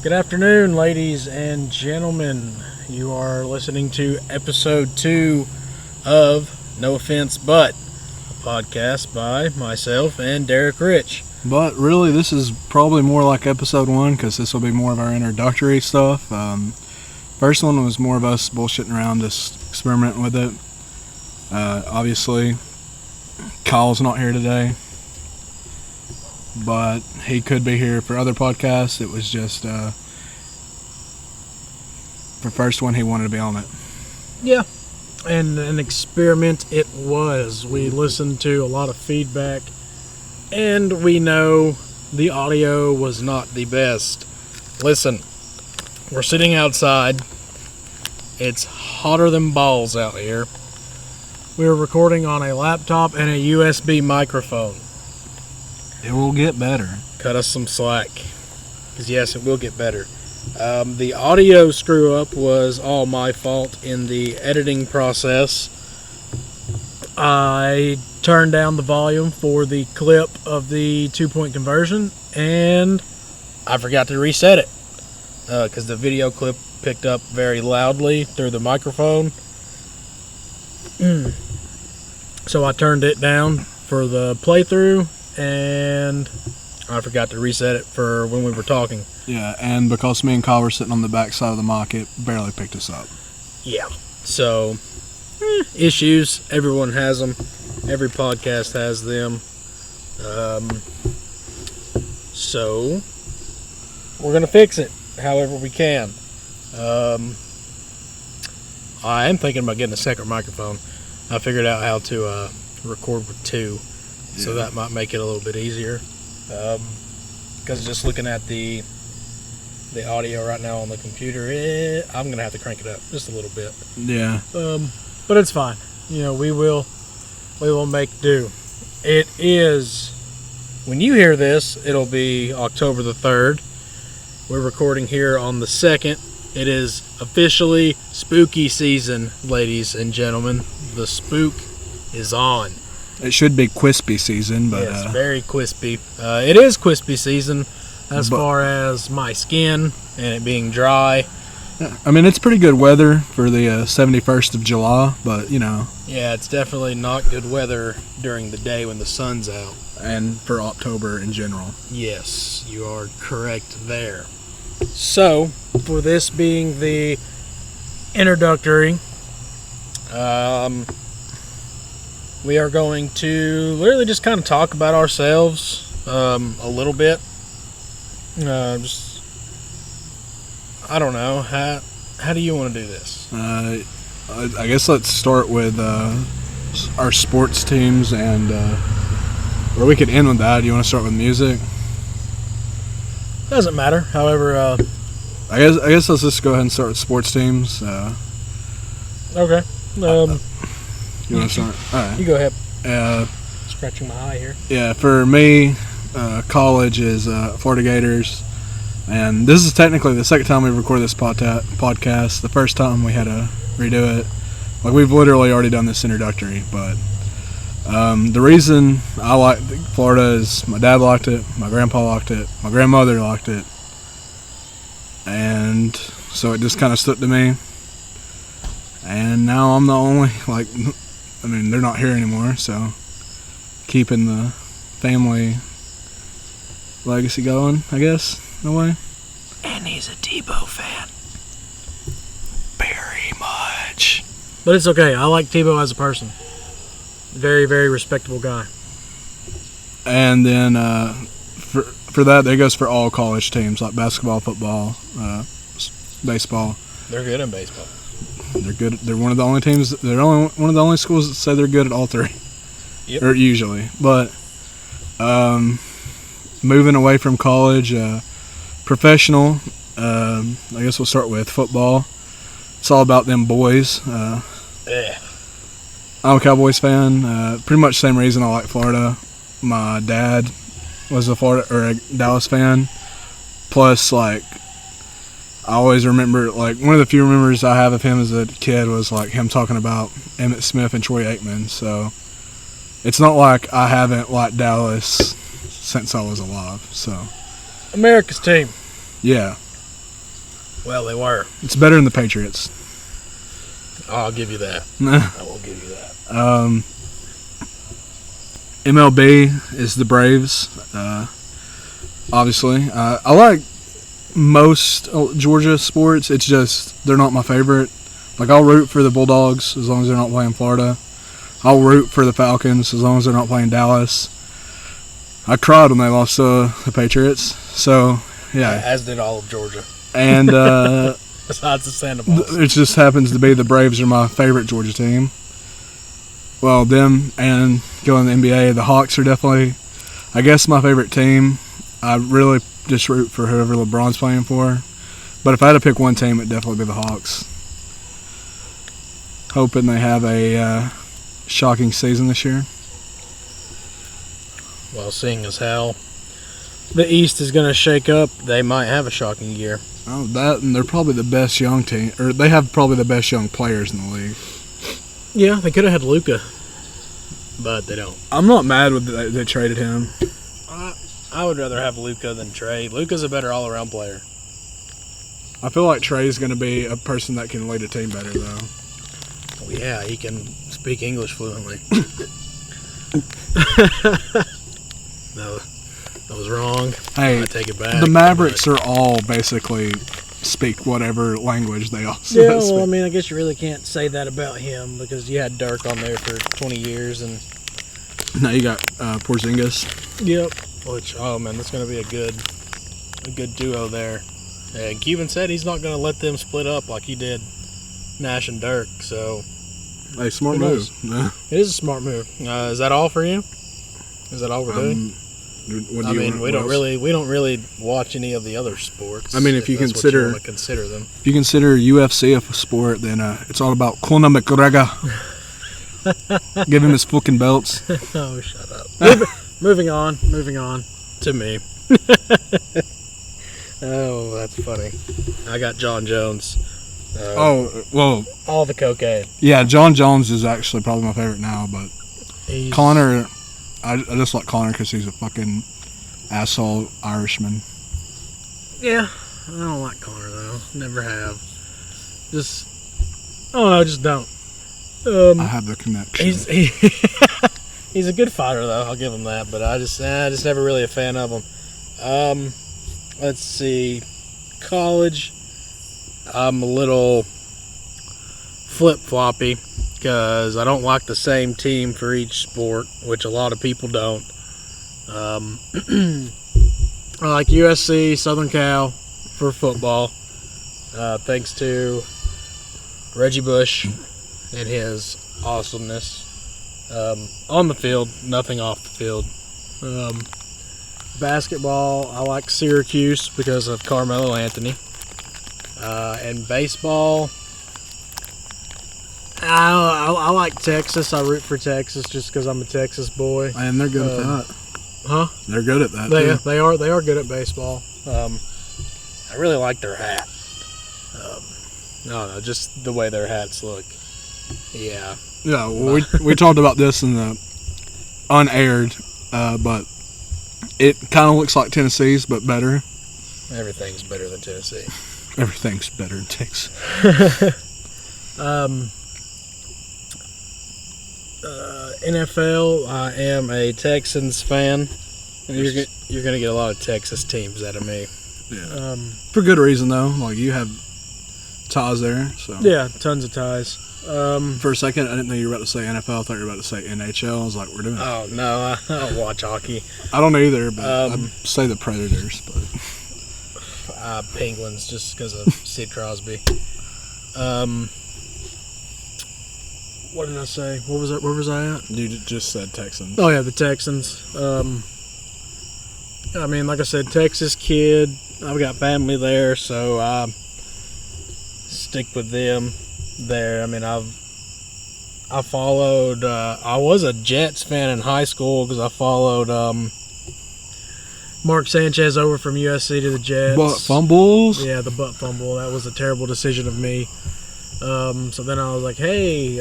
Good afternoon, ladies and gentlemen. You are listening to episode 2 of No Offense But, a podcast by myself and Derek Rich. But really, this is probably more like episode 1 because this will be more of our introductory stuff. First one was more of us bullshitting around, just experimenting with it. Obviously, Kyle's not here today, but he could be here for other podcasts. It was just the first one he wanted to be on it. Yeah, and an experiment it was. We listened to a lot of feedback, and we know the audio was not the best. Listen, we're sitting outside. It's hotter than balls out here. We're recording on a laptop and a USB microphone. It will get better. Cut us some slack, because yes, it will get better. The audio screw up was all my fault in the editing process. I turned down the volume for the clip of the 2-point conversion, and I forgot to reset it because the video clip picked up very loudly through the microphone. So I turned it down for the playthrough, and I forgot to reset it for when we were talking. Yeah, and because me and Kyle were sitting on the back side of the mic, it barely picked us up. Yeah. So, issues. Everyone has them. Every podcast has them. So, we're going to fix it however we can. I am thinking about getting a second microphone. I figured out how to record with 2. So that might make it a little bit easier. Because just looking at the audio right now on the computer, I'm going to have to crank it up just a little bit. Yeah. But it's fine. You know, we will make do. It is, when you hear this, it'll be October the 3rd. We're recording here on the 2nd. It is officially spooky season, ladies and gentlemen. The spook is on. It should be Quispy season, but yes, very Quispy. It is Quispy season as far as my skin and it being dry. I mean, it's pretty good weather for the 71st of July, but, you know. Yeah, it's definitely not good weather during the day when the sun's out. And for October in general. Yes, you are correct there. So, for this being the introductory, we are going to literally just kind of talk about ourselves a little bit. I don't know. How do you want to do this? I guess let's start with our sports teams, and or we could end with that. Do you want to start with music? Doesn't matter. However, I guess let's just go ahead and start with sports teams. Okay. You want to start? All right. You go ahead. Scratching my eye here. Yeah, for me, college is Florida Gators, and this is technically the second time we've recorded this podcast. The first time we had to redo it. Like, we've literally already done this introductory, but the reason I like Florida is my dad liked it, my grandpa liked it, my grandmother liked it, and so it just kind of stuck to me. And now I'm the only, they're not here anymore, so keeping the family legacy going, I guess, in a way. And he's a Tebow fan. Very much. But it's okay. I like Tebow as a person. Very, very respectable guy. And then for that goes for all college teams, like basketball, football, baseball. They're good in baseball. They're good. They're one of the only teams. They're one of the only schools that say they're good at all 3. Yep. Or usually. But moving away from college, professional. I guess we'll start with football. It's all about them boys. I'm a Cowboys fan. Pretty much the same reason I like Florida. My dad was a Dallas fan. Plus, I always remember, one of the few memories I have of him as a kid was, him talking about Emmitt Smith and Troy Aikman. So, it's not like I haven't liked Dallas since I was alive. So, America's team. Yeah. Well, they were. It's better than the Patriots. I'll give you that. I will give you that. MLB is the Braves. Obviously, I like most Georgia sports. It's just they're not my favorite. Like, I'll root for the Bulldogs as long as they're not playing Florida. I'll root for the Falcons as long as they're not playing Dallas. I cried when they lost to the Patriots. So, yeah. As did all of Georgia. And besides the Sandoval's. it just happens to be the Braves are my favorite Georgia team. Well, them and going to the NBA, the Hawks are definitely, I guess, my favorite team. I really just root for whoever LeBron's playing for. But if I had to pick one team, it'd definitely be the Hawks. Hoping they have a shocking season this year. Well, seeing as how the East is going to shake up, they might have a shocking year. Oh, that, and they're probably the best young team, or they have probably the best young players in the league. Yeah, they could have had Luka, but they don't. I'm not mad with that they traded him. I would rather have Luka than Trey. Luka's a better all-around player. I feel like Trey's going to be a person that can lead a team better, though. Well, yeah, he can speak English fluently. No, that was wrong. Hey, I take it back. the Mavericks are all basically speak whatever language they also Yeah, well, speak. I mean, I guess you really can't say that about him because you had Dirk on there for 20 years, and Now you got Porzingis. yep. Which, oh man, that's going to be a good duo there. And Cuban said he's not going to let them split up like he did Nash and Dirk. So Hey, smart Who move. knows? It is a smart move. Is that all for you? Is that all we're doing? I mean, we don't really watch any of the other sports. I mean, if you that's consider- what you want to consider them. If you consider UFC a sport, then it's all about Conor McGregor. Give him his fucking belts. Oh, shut up. Moving on to me. Oh, that's funny. I got John Jones. Well, All the cocaine. yeah, John Jones is actually probably my favorite now, but He's, Conor, I just like Conor because he's a fucking asshole Irishman. Yeah, I don't like Conor though. Never have. Just, I don't know. Just don't. I have the connection. He's a good fighter though. I'll give him that. But I just never really a fan of him. Let's see. College. I'm a little flip-floppy because I don't like the same team for each sport, which a lot of people don't. I like USC, Southern Cal for football, thanks to Reggie Bush and his awesomeness on the field, nothing off the field. Basketball, I like Syracuse because of Carmelo Anthony. And baseball, I like Texas. I root for Texas just because I'm a Texas boy. And they're good at that. Huh? They're good at that. They too. they are good at baseball. I really like their hat. I don't know, just the way their hats look. Yeah. Yeah, well, we talked about this in the unaired, but it kind of looks like Tennessee's, but better. Everything's better than Tennessee. Everything's better in Texas. NFL, I am a Texans fan. You're gonna get a lot of Texas teams out of me. Yeah. For good reason, though. Like, you have ties there, so. Yeah, tons of ties. For a second, I didn't think you were about to say NFL. I thought you were about to say NHL. I was like, we're doing it. Oh no, I don't watch hockey. I don't either, but I'd say the Predators. But Penguins, just because of Sid Crosby. What did I say? What was that? Where was I at? you just said Texans. Oh yeah, the Texans. I mean, like I said, Texas kid. I've got family there, so I stick with them there. I mean, I followed. I was a Jets fan in high school because I followed Mark Sanchez over from USC to the Jets. But fumbles? Yeah, the butt fumble. That was a terrible decision of me. So then I was like, hey,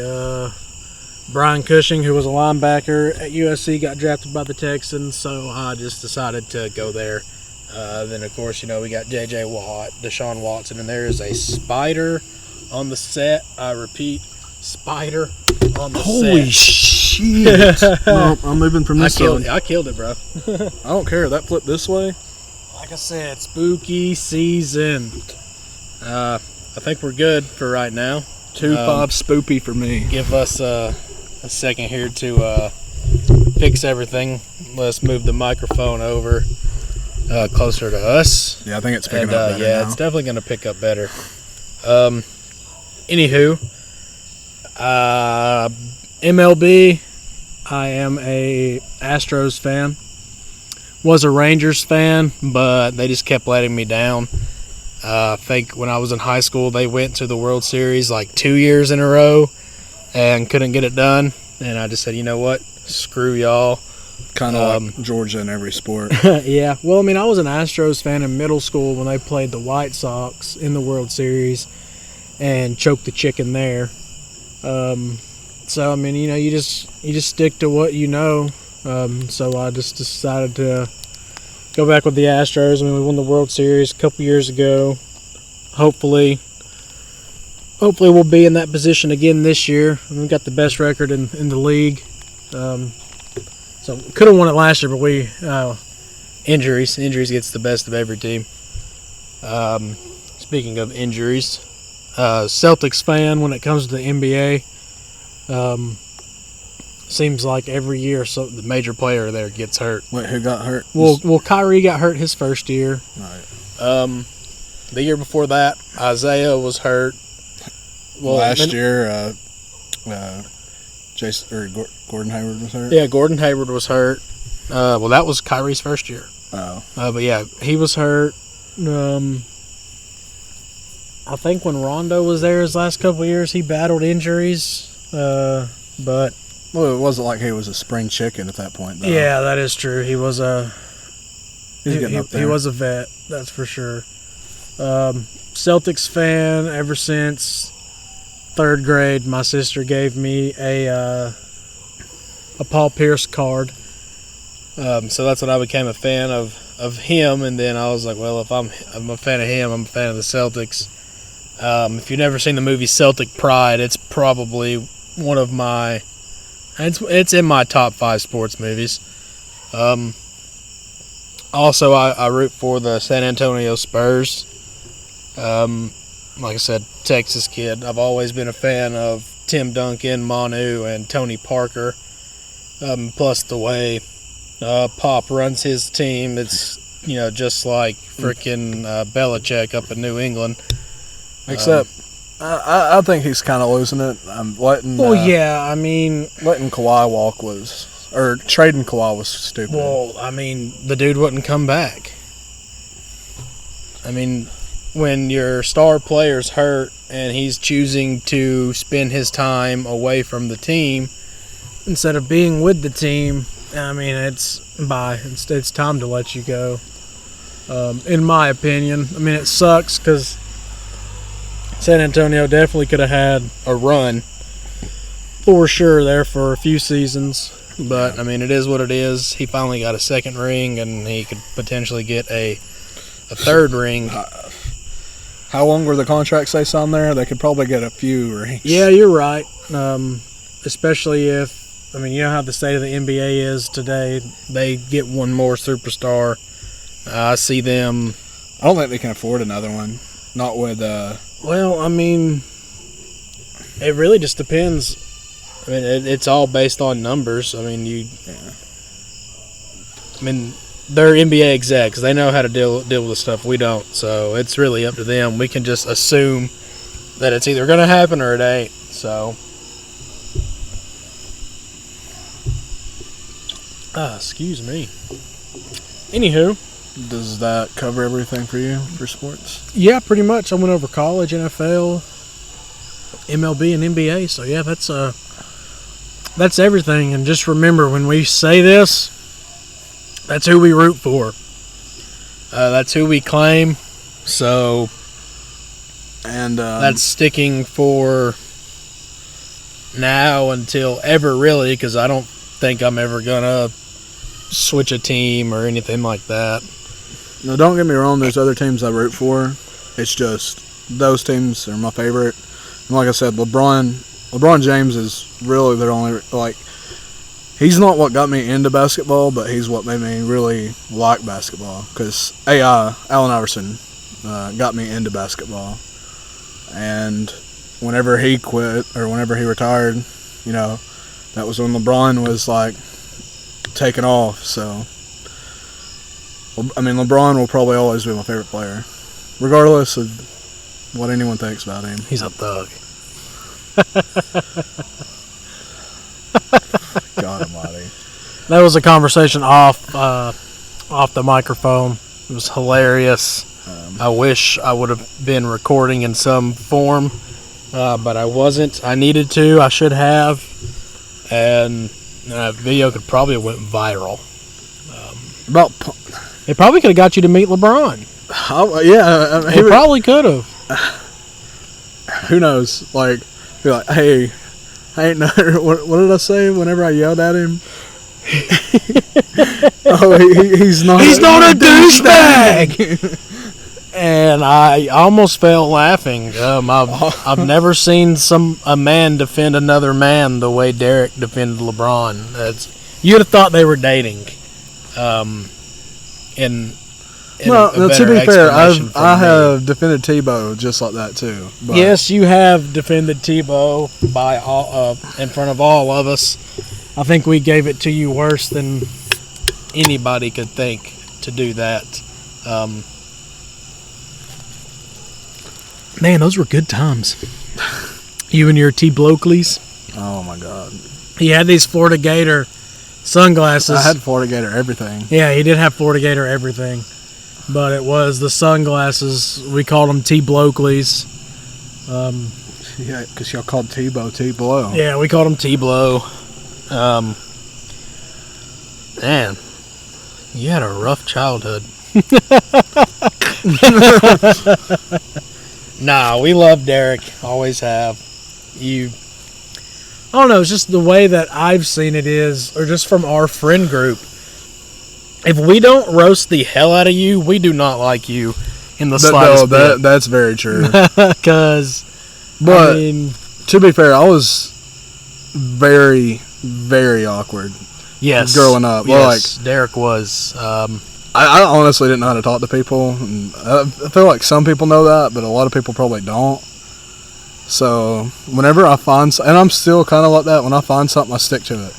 Brian Cushing, who was a linebacker at USC, got drafted by the Texans, so I just decided to go there. Then, of course, we got J.J. Watt, Deshaun Watson, and there is a spider on the set. I repeat, spider on the Holy set. shit! No, I'm moving from this side. I killed it, bro. I don't care. That flipped this way. Like I said, spooky season. I think we're good for right now. 2-5 spoopy for me. Give us a second here to fix everything. Let's move the microphone over closer to us. Yeah, I think it's picking And up better yeah, now. it's definitely going to pick up better. Anywho, MLB, I am a Astros fan. Was a Rangers fan, but they just kept letting me down. I think when I was in high school, they went to the World Series like 2 years in a row and couldn't get it done. And I just said, you know what? Screw y'all. Kind of like Georgia in every sport. Yeah. Well, I mean, I was an Astros fan in middle school when they played the White Sox in the World Series and choked the chicken there. So, I mean, you just stick to what you know. So I just decided to go back with the Astros. I mean, we won the World Series a couple years ago. Hopefully we'll be in that position again this year. We've got the best record in the league. So could have won it last year, but injuries gets the best of every team. Speaking of injuries, Celtics fan when it comes to the NBA. Seems like every year the major player there gets hurt. Wait, who got hurt? Well, Kyrie got hurt his first year. Right. The year before that, Isaiah was hurt. Well, Last year, Gordon Hayward was hurt. Yeah, Gordon Hayward was hurt. Well, that was Kyrie's first year. Oh. But yeah, he was hurt. I think when Rondo was there his last couple of years, he battled injuries. But Well, it wasn't like he was a spring chicken at that point, though. yeah, that is true. He was He's getting up there. he was a vet, that's for sure. Celtics fan ever since third grade. My sister gave me a Paul Pierce card. So that's when I became a fan of him, and then I was like, well, if I'm a fan of him, I'm a fan of the Celtics. If you've never seen the movie Celtic Pride, it's probably one of my it's in my top 5 sports movies. Also, I root for the San Antonio Spurs. Like I said, Texas kid. I've always been a fan of Tim Duncan, Manu, and Tony Parker. Plus the way Pop runs his team, it's just like freaking Belichick up in New England. Except, I think he's kind of losing it. I'm letting. Well, yeah, I mean, letting Kawhi walk or trading Kawhi was stupid. well, I mean, the dude wouldn't come back. I mean, when your star player's hurt and he's choosing to spend his time away from the team instead of being with the team, I mean, it's time to let you go. In my opinion, I mean, it sucks because San Antonio definitely could have had a run for sure there for a few seasons. But, I mean, it is what it is. He finally got a second ring, and he could potentially get a third ring. How long were the contracts they signed there? They could probably get a few rings. Yeah, you're right. Especially if, I mean, you know how the state of the NBA is today. They get one more superstar. I see them. I don't think they can afford another one. Not with. Well, I mean, it really just depends. I mean, it's all based on numbers. I mean, they're NBA execs. They know how to deal with the stuff we don't. So it's really up to them. We can just assume that it's either going to happen or it ain't. So, excuse me. Anywho. Does that cover everything for you for sports? Yeah, pretty much. I went over college, NFL, MLB, and NBA. So yeah, that's everything. And just remember, when we say this, that's who we root for. That's who we claim. So, and that's sticking for now until ever, really, because I don't think I'm ever gonna switch a team or anything like that. Now, don't get me wrong. There's other teams I root for. It's just those teams are my favorite. And like I said, LeBron James is really their only, like, he's not what got me into basketball, but he's what made me really like basketball. Because Allen Iverson, got me into basketball. And whenever he quit or whenever he retired, you know, that was when LeBron was like taking off. So, I mean, LeBron will probably always be my favorite player, regardless of what anyone thinks about him. He's a thug. God almighty. That was a conversation off the microphone. It was hilarious. I wish I would have been recording in some form, but I wasn't. I needed to. I should have. And that video could probably have went viral. It probably could have got you to meet LeBron. Yeah, It probably could have. Who knows? Like, be like, hey, I ain't no. What did I say whenever I yelled at him? Oh, he's not. He's not a douchebag. And I almost fell laughing. I've never seen a man defend another man the way Derek defended LeBron. You'd have thought they were dating. To be fair, I have defended Tebow just like that too. But yes, you have defended Tebow in front of all of us. I think we gave it to you worse than anybody could think to do that. Man, those were good times. You and your T. Blokeleys. Oh my God. He had these Florida Gator sunglasses. I had Florida Gator everything. Yeah, he did have Florida Gator everything. But it was the sunglasses. We called them T. Blokeleys. Yeah, because y'all called Tebow T-Blow. Yeah, we called him T-Blow. Man, you had a rough childhood. Nah, we love Derek. Always have. I don't know, it's just the way that I've seen it is, or just from our friend group. If we don't roast the hell out of you, we do not like you in the slightest bit. That's very true. Because, but I mean, to be fair, I was very, very awkward. Yes. Growing up. Yes, well, Derek was. I honestly didn't know how to talk to people. And I feel like some people know that, but a lot of people probably don't. So whenever I find, and I'm still kind of like that, when I find something, I stick to it.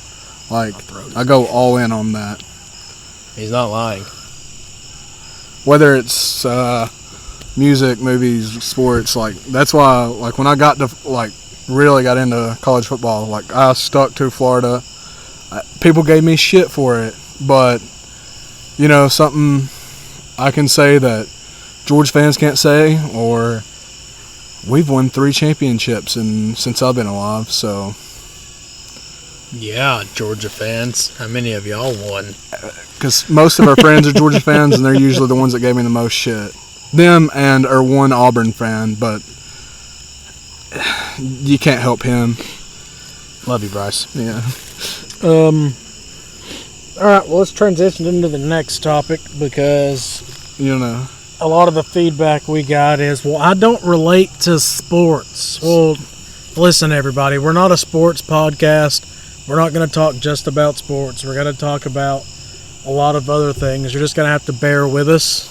Like, I go all in on that. He's not lying. Whether it's music, movies, sports, like, that's why, like, when I got to, like, really got into college football, like, I stuck to Florida. People gave me shit for it, but, you know, something I can say that Georgia fans can't say, or we've won 3 championships since I've been alive, so. Yeah, Georgia fans. How many of y'all won? Because most of our friends are Georgia fans, and they're usually the ones that gave me the most shit. Them or one Auburn fan, but you can't help him. Love you, Bryce. Yeah. All right, well, let's transition into the next topic, because you know, a lot of the feedback we got is, well, I don't relate to sports. Well, listen, everybody, we're not a sports podcast. We're not going to talk just about sports. We're going to talk about a lot of other things. You're just going to have to bear with us.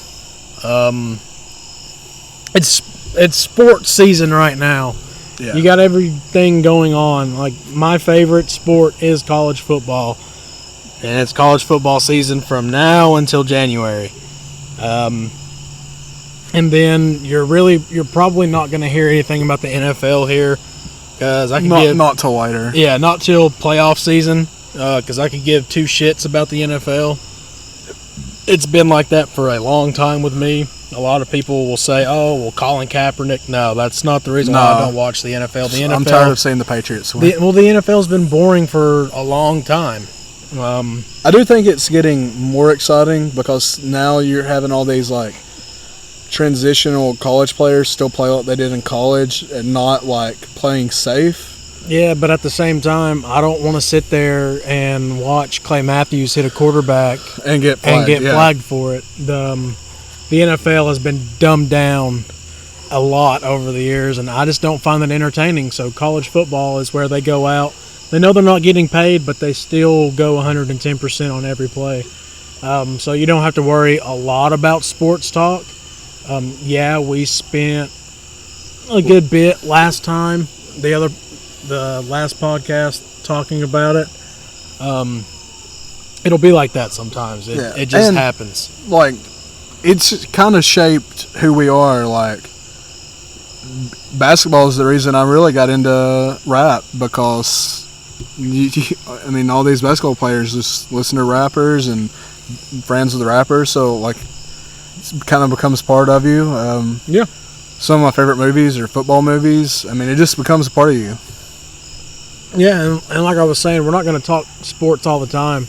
It's sports season right now. yeah. You got everything going on. Like, my favorite sport is college football. And it's college football season from now until January. And then you're probably not going to hear anything about the NFL here, because I can not till later. Yeah, not till playoff season, because I could give 2 shits about the NFL. It's been like that for a long time with me. A lot of people will say, "Oh, well, Colin Kaepernick." No, that's not the reason why I don't watch the NFL. The NFL. I'm tired of seeing the Patriots win. The NFL's been boring for a long time. I do think it's getting more exciting, because now you're having all these, like, transitional college players still play like they did in college and not, like, playing safe. Yeah, but at the same time, I don't want to sit there and watch Clay Matthews hit a quarterback and get flagged, flagged for it. the NFL has been dumbed down a lot over the years, and I just don't find that entertaining. So college football is where they go out. They know they're not getting paid, but they still go 110% on every play. So you don't have to worry a lot about sports talk. Yeah, we spent a good bit last time, the last podcast, talking about it. It'll be like that sometimes. It just happens. Like, it's kind of shaped who we are. Like, basketball is the reason I really got into rap, because I mean, all these basketball players just listen to rappers and friends with the rappers, so like it kind of becomes part of you. Yeah. Some of my favorite movies are football movies. I mean, it just becomes a part of you. Yeah, and like I was saying, we're not going to talk sports all the time.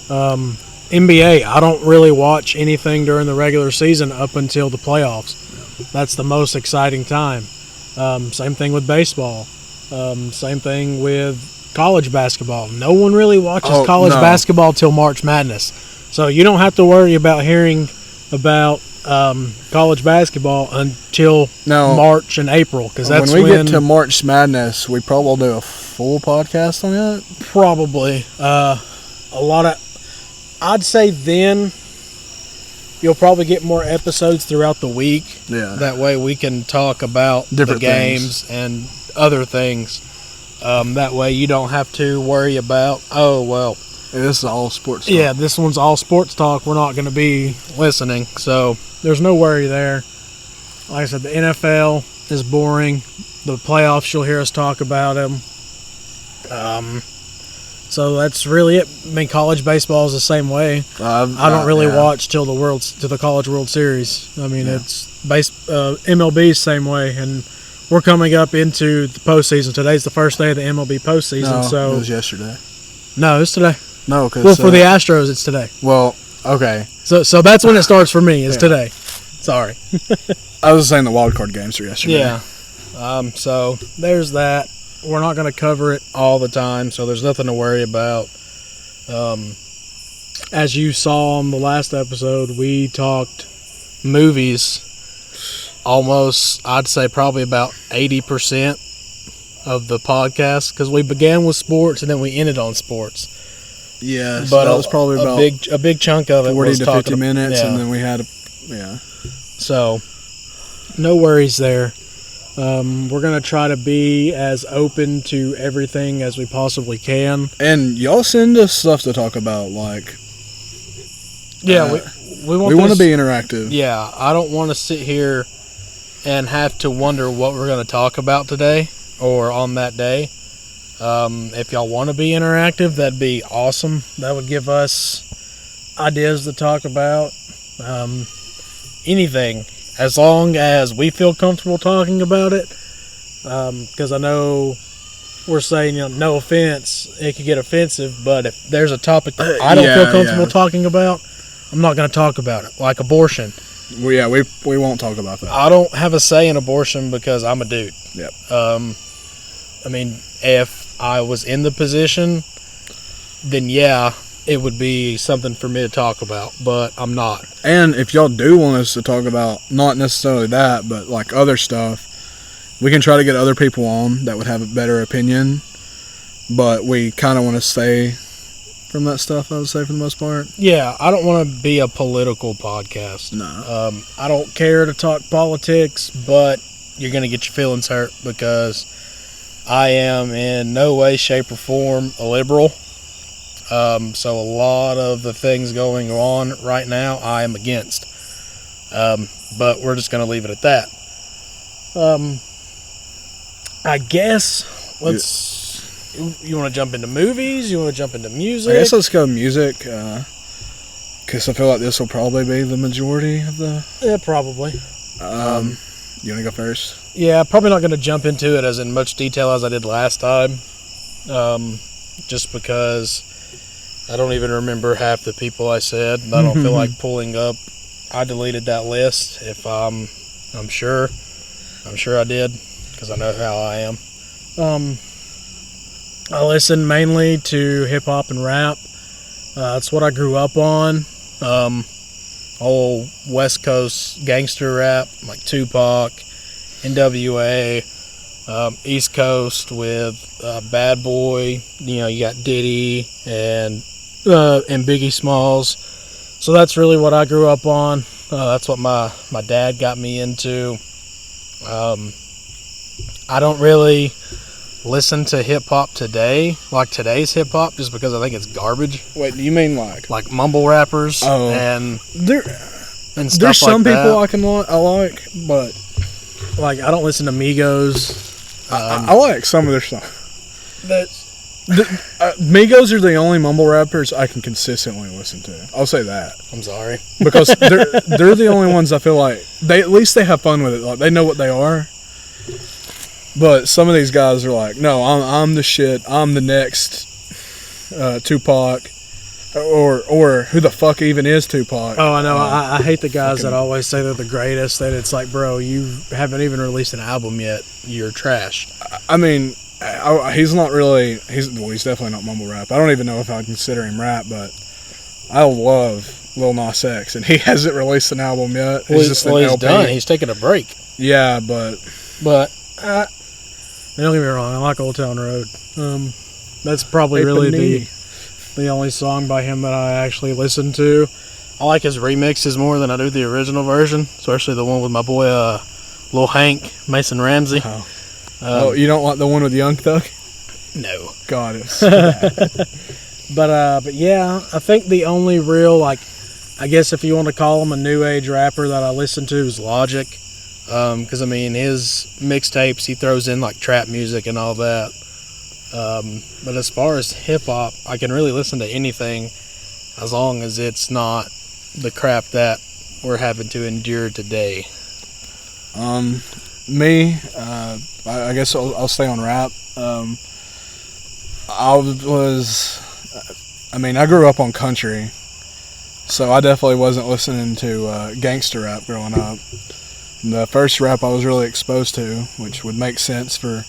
NBA, I don't really watch anything during the regular season up until the playoffs. That's the most exciting time. Same thing with baseball. Same thing with college basketball. No one really watches college basketball till March Madness. So you don't have to worry about hearing about college basketball until March and April, because that's when we get to March Madness, we probably will do a full podcast on it. Probably. I'd say then you'll probably get more episodes throughout the week. Yeah. That way we can talk about different the games and other things. That way you don't have to worry about, this is all sports talk. Yeah, this one's all sports talk. We're not going to be listening. So there's no worry there. Like I said, the NFL is boring. The playoffs, you'll hear us talk about them. So that's really it. I mean, college baseball is the same way. I don't really watch till the College World Series. I mean, it's MLB's same way, and we're coming up into the postseason. Today's the first day of the MLB postseason. No, it was yesterday. No, it's today. No, because for the Astros, it's today. Well, okay. So that's when it starts for me. Is today. Sorry. I was saying the wild card games are yesterday. Yeah. So there's that. We're not going to cover it all the time, so there's nothing to worry about. As you saw on the last episode, we talked movies almost, I'd say probably about 80% of the podcast, because we began with sports and then we ended on sports. Yeah, so but that was probably about a big chunk of it 40 was to 50 minutes, and then we had So, no worries there. We're going to try to be as open to everything as we possibly can. And y'all send us stuff to talk about, like... Yeah, we want to be interactive. Yeah, I don't want to sit here and have to wonder what we're going to talk about today or on that day. If y'all want to be interactive, that'd be awesome. That would give us ideas to talk about. Anything. As long as we feel comfortable talking about it, because I know we're saying, no offense, it could get offensive, but if there's a topic that I don't feel comfortable talking about, I'm not going to talk about it, like abortion. We won't talk about that. I don't have a say in abortion because I'm a dude. Yep. I mean, if I was in the position, then it would be something for me to talk about, but I'm not. And if y'all do want us to talk about, not necessarily that, but like other stuff, we can try to get other people on that would have a better opinion, but we kind of want to stay from that stuff, I would say, for the most part. Yeah, I don't want to be a political podcast. No. I don't care to talk politics, but you're going to get your feelings hurt because I am in no way, shape, or form a liberal. So a lot of the things going on right now, I am against. But we're just going to leave it at that. I guess you want to jump into movies? You want to jump into music? I guess let's go music, because I feel like this will probably be the majority of the... Yeah, probably. You want to go first? Yeah, probably not going to jump into it as in much detail as I did last time. Just because I don't even remember half the people I said. And I don't feel like pulling up. I deleted that list. If I'm sure I did, because I know how I am. I listen mainly to hip hop and rap. That's what I grew up on. whole West Coast gangster rap, like Tupac, NWA, East Coast with Bad Boy. You got Diddy and Biggie Smalls. So that's really what I grew up on. That's what my dad got me into. I don't really listen to hip hop today, like today's hip hop, just because I think it's garbage. Wait, do you mean like mumble rappers and there? And stuff There's some like people that. I like, but Like, I don't listen to Migos. I like some of their stuff. That's Migos are the only mumble rappers I can consistently listen to. I'll say that I'm sorry. because they're the only ones I feel like they have fun with it. Like they know what they are. But some of these guys are like, no, I'm the shit. I'm the next Tupac, or who the fuck even is Tupac? Oh, I know. I hate the guys that always say they're the greatest. That it's like, bro, you haven't even released an album yet. You're trash. I mean, he's not really. He's definitely not mumble rap. I don't even know if I'd consider him rap, but I love Lil Nas X, and he hasn't released an album yet. Well, He's just an he's LP. done. He's taking a break. Yeah, but don't get me wrong. I like Old Town Road. That's probably really the only song by him that I actually listen to. I like his remixes more than I do the original version, especially the one with my boy Lil Hank, Mason Ramsey. Oh, you don't like the one with Young Thug? No. God, it's But yeah, I think the only real, I guess if you want to call him a new age rapper that I listen to is Logic. Because, I mean, his mixtapes, he throws in, trap music and all that. But as far as hip-hop, I can really listen to anything as long as it's not the crap that we're having to endure today. Me, I guess I'll stay on rap. I grew up on country, so I definitely wasn't listening to gangster rap growing up. The first rap I was really exposed to, which would make sense for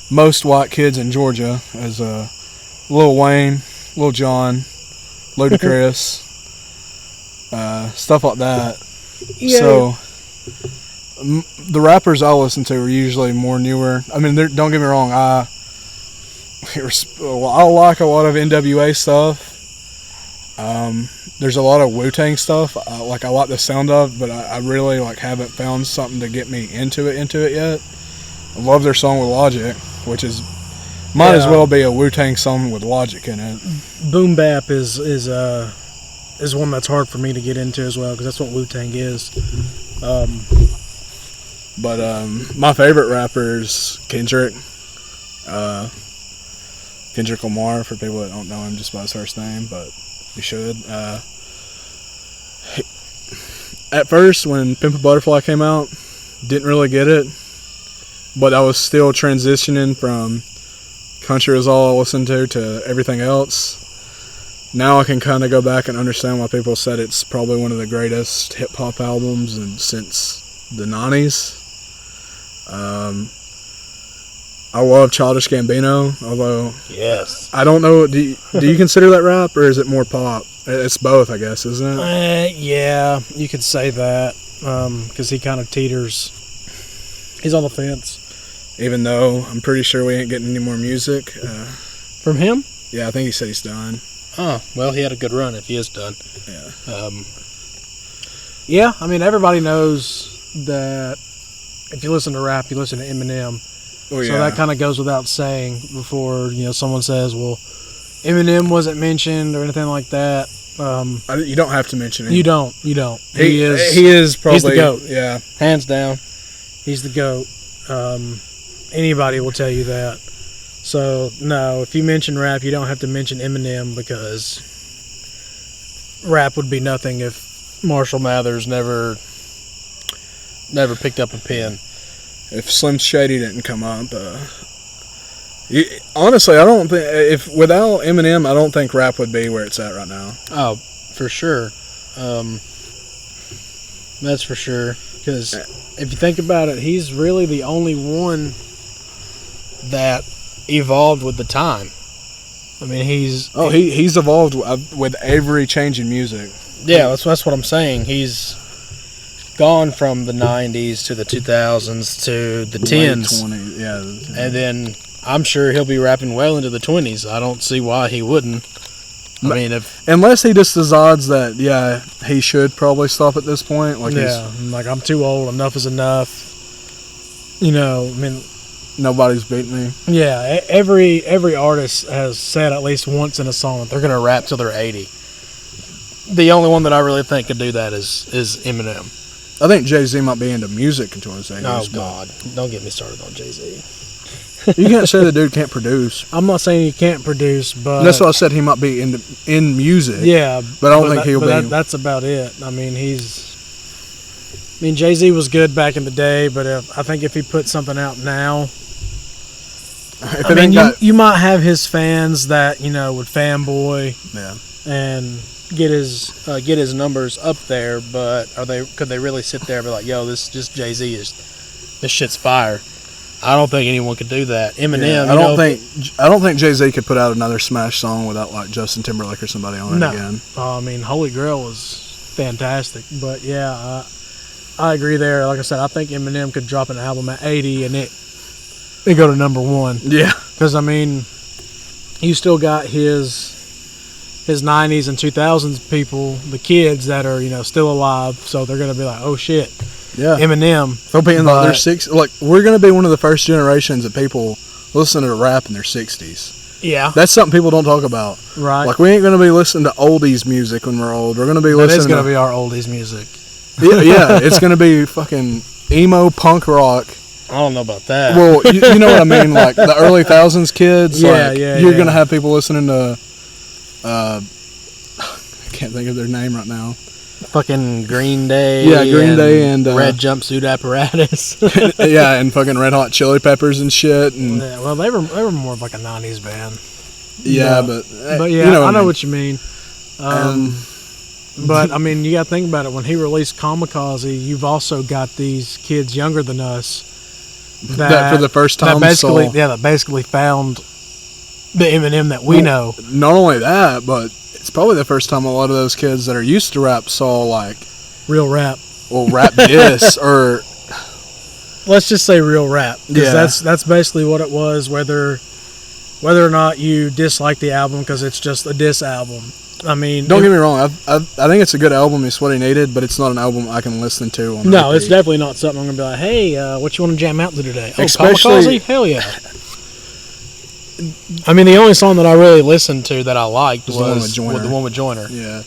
most white kids in Georgia, is Lil Wayne, Lil Jon, Ludacris, stuff like that. Yeah. So the rappers I listen to are usually more newer. I mean, don't get me wrong, I like a lot of NWA stuff. There's a lot of Wu-Tang stuff I like the sound of, but I really haven't found something to get me into it yet. I love their song with Logic, which might as well be a Wu-Tang song with Logic in it. Boom bap is one that's hard for me to get into as well, because that's what Wu-Tang is. But my favorite rapper is Kendrick. Kendrick Lamar, for people that don't know him just by his first name, but you should. At first, when Pimp a Butterfly came out, didn't really get it, but I was still transitioning from country was all I listened to everything else. Now I can kind of go back and understand why people said it's probably one of the greatest hip-hop albums since the 90s. I love Childish Gambino, although Yes. I don't know. Do you consider that rap, or is it more pop? It's both, I guess, isn't it? Yeah, you could say that, because he kind of teeters. He's on the fence. Even though I'm pretty sure we ain't getting any more music. From him? Yeah, I think he said he's done. Oh, well, he had a good run if he is done. Yeah. Yeah, I mean, everybody knows that if you listen to rap, you listen to Eminem. Oh, yeah. So that kind of goes without saying before, someone says, well, Eminem wasn't mentioned or anything like that. You don't have to mention it. You don't. He is probably... He's the GOAT. Yeah. Hands down. He's the GOAT. Anybody will tell you that. So, no, if you mention rap, you don't have to mention Eminem, because rap would be nothing if Marshall Mathers never picked up a pen. If Slim Shady didn't come up, honestly, I don't think without Eminem, I don't think rap would be where it's at right now. Oh, for sure. That's for sure. Because if you think about it, he's really the only one that evolved with the time. I mean, he's evolved with every change in music. Yeah, that's what I'm saying. He's gone from the 90s to the 2000s to the 10s. 20, yeah. And then I'm sure he'll be rapping well into the 20s. I don't see why he wouldn't. I mean, unless he just decides that, yeah, he should probably stop at this point. Like, like I'm too old. Enough is enough. You know, I mean, nobody's beating me. Yeah, every artist has said at least once in a song that they're gonna rap till they're 80. The only one that I really think could do that is Eminem. I think Jay-Z might be into music until his 80s. Oh God, don't get me started on Jay-Z. You can't say the dude can't produce. I'm not saying he can't produce, but And that's why I said he might be in music. Yeah, but I don't think he'll be. That's about it. I mean, Jay-Z was good back in the day, but I think if he put something out now, you might have his fans that would fanboy, and get his numbers up there. But could they really sit there and be like, "Yo, this Jay-Z this shit's fire"? I don't think anyone could do that. Eminem, I don't think Jay-Z could put out another smash song without like Justin Timberlake or somebody on it again. I mean, Holy Grail was fantastic, but yeah, I agree there. Like I said, I think Eminem could drop an album at 80 and it go to number one. Yeah, because I mean, you still got his 90s and 2000s people, the kids that are still alive, so they're gonna be like, oh shit. Yeah, Eminem. They'll be in their 60s. Like, we're going to be one of the first generations of people listening to rap in their 60s. Yeah. That's something people don't talk about. Right. Like, we ain't going to be listening to oldies music when we're old. We're going to be listening to... That is going to be our oldies music. Yeah, it's going to be fucking emo punk rock. I don't know about that. Well, you know what I mean? Like, the early thousands kids. Yeah, You're going to have people listening to... I can't think of their name right now. Fucking Green Day. Yeah, Green Day and Red Jumpsuit Apparatus. Yeah, and fucking Red Hot Chili Peppers and shit. And yeah, well, they were more of like a 90s band. Yeah, but yeah, I know what you mean. But I mean, you got to think about it. When he released Kamikaze, you've also got these kids younger than us that for the first time that basically found the Eminem that we know. Not only that, but it's probably the first time a lot of those kids that are used to rap saw like real rap. Well, rap diss or let's just say real rap. Yeah, that's basically what it was. Whether or not you dislike the album because it's just a diss album. I mean, don't get me wrong. I think it's a good album. It's what he needed, but it's not an album I can listen to. On no, repeat. It's definitely not something I'm gonna be like, hey, what you want to jam out to today? Oh, Especially, Kamikaze? Hell yeah. I mean, the only song that I really listened to that I liked was the one with Joyner. Yeah.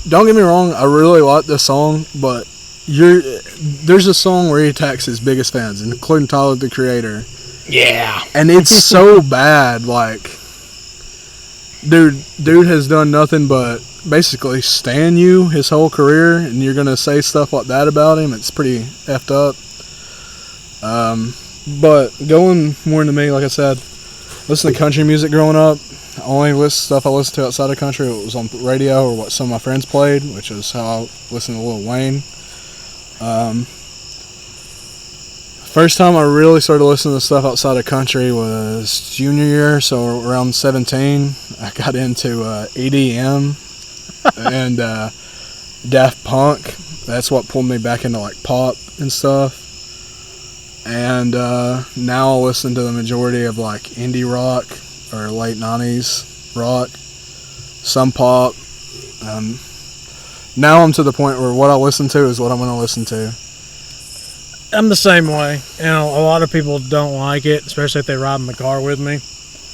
Don't get me wrong, I really like this song, but there's a song where he attacks his biggest fans, including Tyler, the Creator. Yeah. And it's so bad, like, dude has done nothing but basically stan you his whole career, and you're going to say stuff like that about him. It's pretty effed up. But going more into me, like I said, listen to country music growing up. Only stuff I listened to outside of country, it was on radio or what some of my friends played, which is how I listened to Lil Wayne. First time I really started listening to stuff outside of country was junior year, so around 17. I got into EDM and Daft Punk. That's what pulled me back into like pop and stuff. And now I'll listen to the majority of like indie rock or late 90s rock, some pop. Now I'm to the point where what I listen to is what I'm going to listen to. I'm the same way. A lot of people don't like it, especially if they ride in the car with me.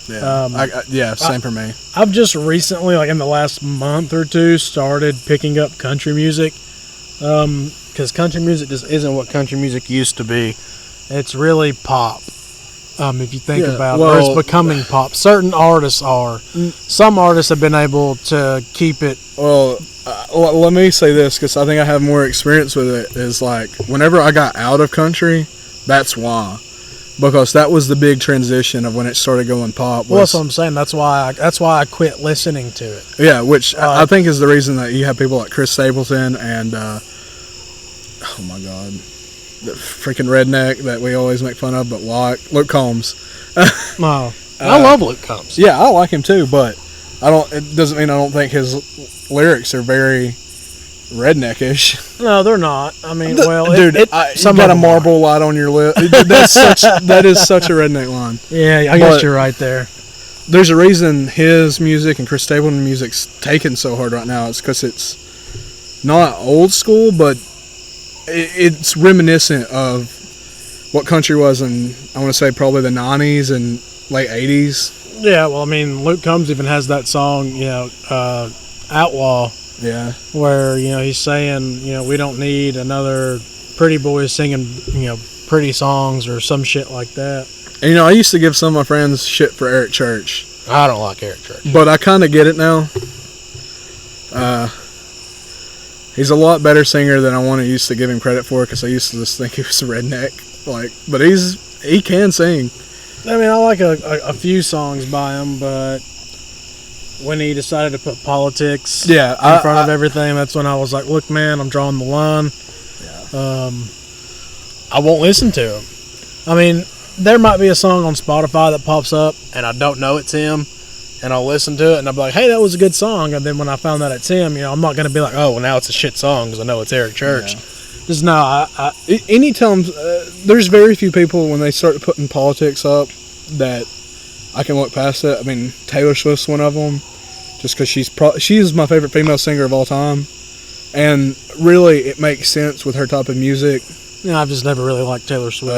Yeah, same for me. I've just recently, like in the last month or two, started picking up country music. Because country music just isn't what country music used to be. It's really pop. If you think about it, or it's becoming pop. Certain artists are. Some artists have been able to keep it. Well, let me say this, because I think I have more experience with it, is like, whenever I got out of country, that's why. Because that was the big transition of when it started going pop. Well, that's what I'm saying. That's why I quit listening to it. Yeah, which I think is the reason that you have people like Chris Stapleton and, oh my God, the freaking redneck that we always make fun of, but like Luke Combs. No, I love Luke Combs. Yeah, I like him too, but it doesn't mean I don't think his lyrics are very redneckish. No, they're not. I mean, Dude, you got a marble light on your lip. That is such a redneck line. Yeah, I guess you're right there. There's a reason his music and Chris Stapleton music's taken so hard right now. It's because it's not old school, but it's reminiscent of what country was in, I want to say, probably the 90s and late 80s. Yeah, well, I mean, Luke Combs even has that song, Outlaw, Yeah. where, he's saying, we don't need another pretty boy singing, pretty songs or some shit like that. And, I used to give some of my friends shit for Eric Church. I don't like Eric Church. But I kind of get it now. He's a lot better singer than I used to give him credit for, because I used to just think he was a redneck. But he can sing. I mean, I like a few songs by him, but when he decided to put politics in front of everything, that's when I was like, look, man, I'm drawing the line. Yeah. I won't listen to him. I mean, there might be a song on Spotify that pops up, and I don't know it's him, and I'll listen to it, and I'll be like, hey, that was a good song. And then when I found out it's him, I'm not going to be like, oh, well, now it's a shit song because I know it's Eric Church. Yeah. Just no. Anytime, there's very few people when they start putting politics up that I can look past it. I mean, Taylor Swift's one of them, just because she's my favorite female singer of all time, and really it makes sense with her type of music. Yeah, I've just never really liked Taylor Swift.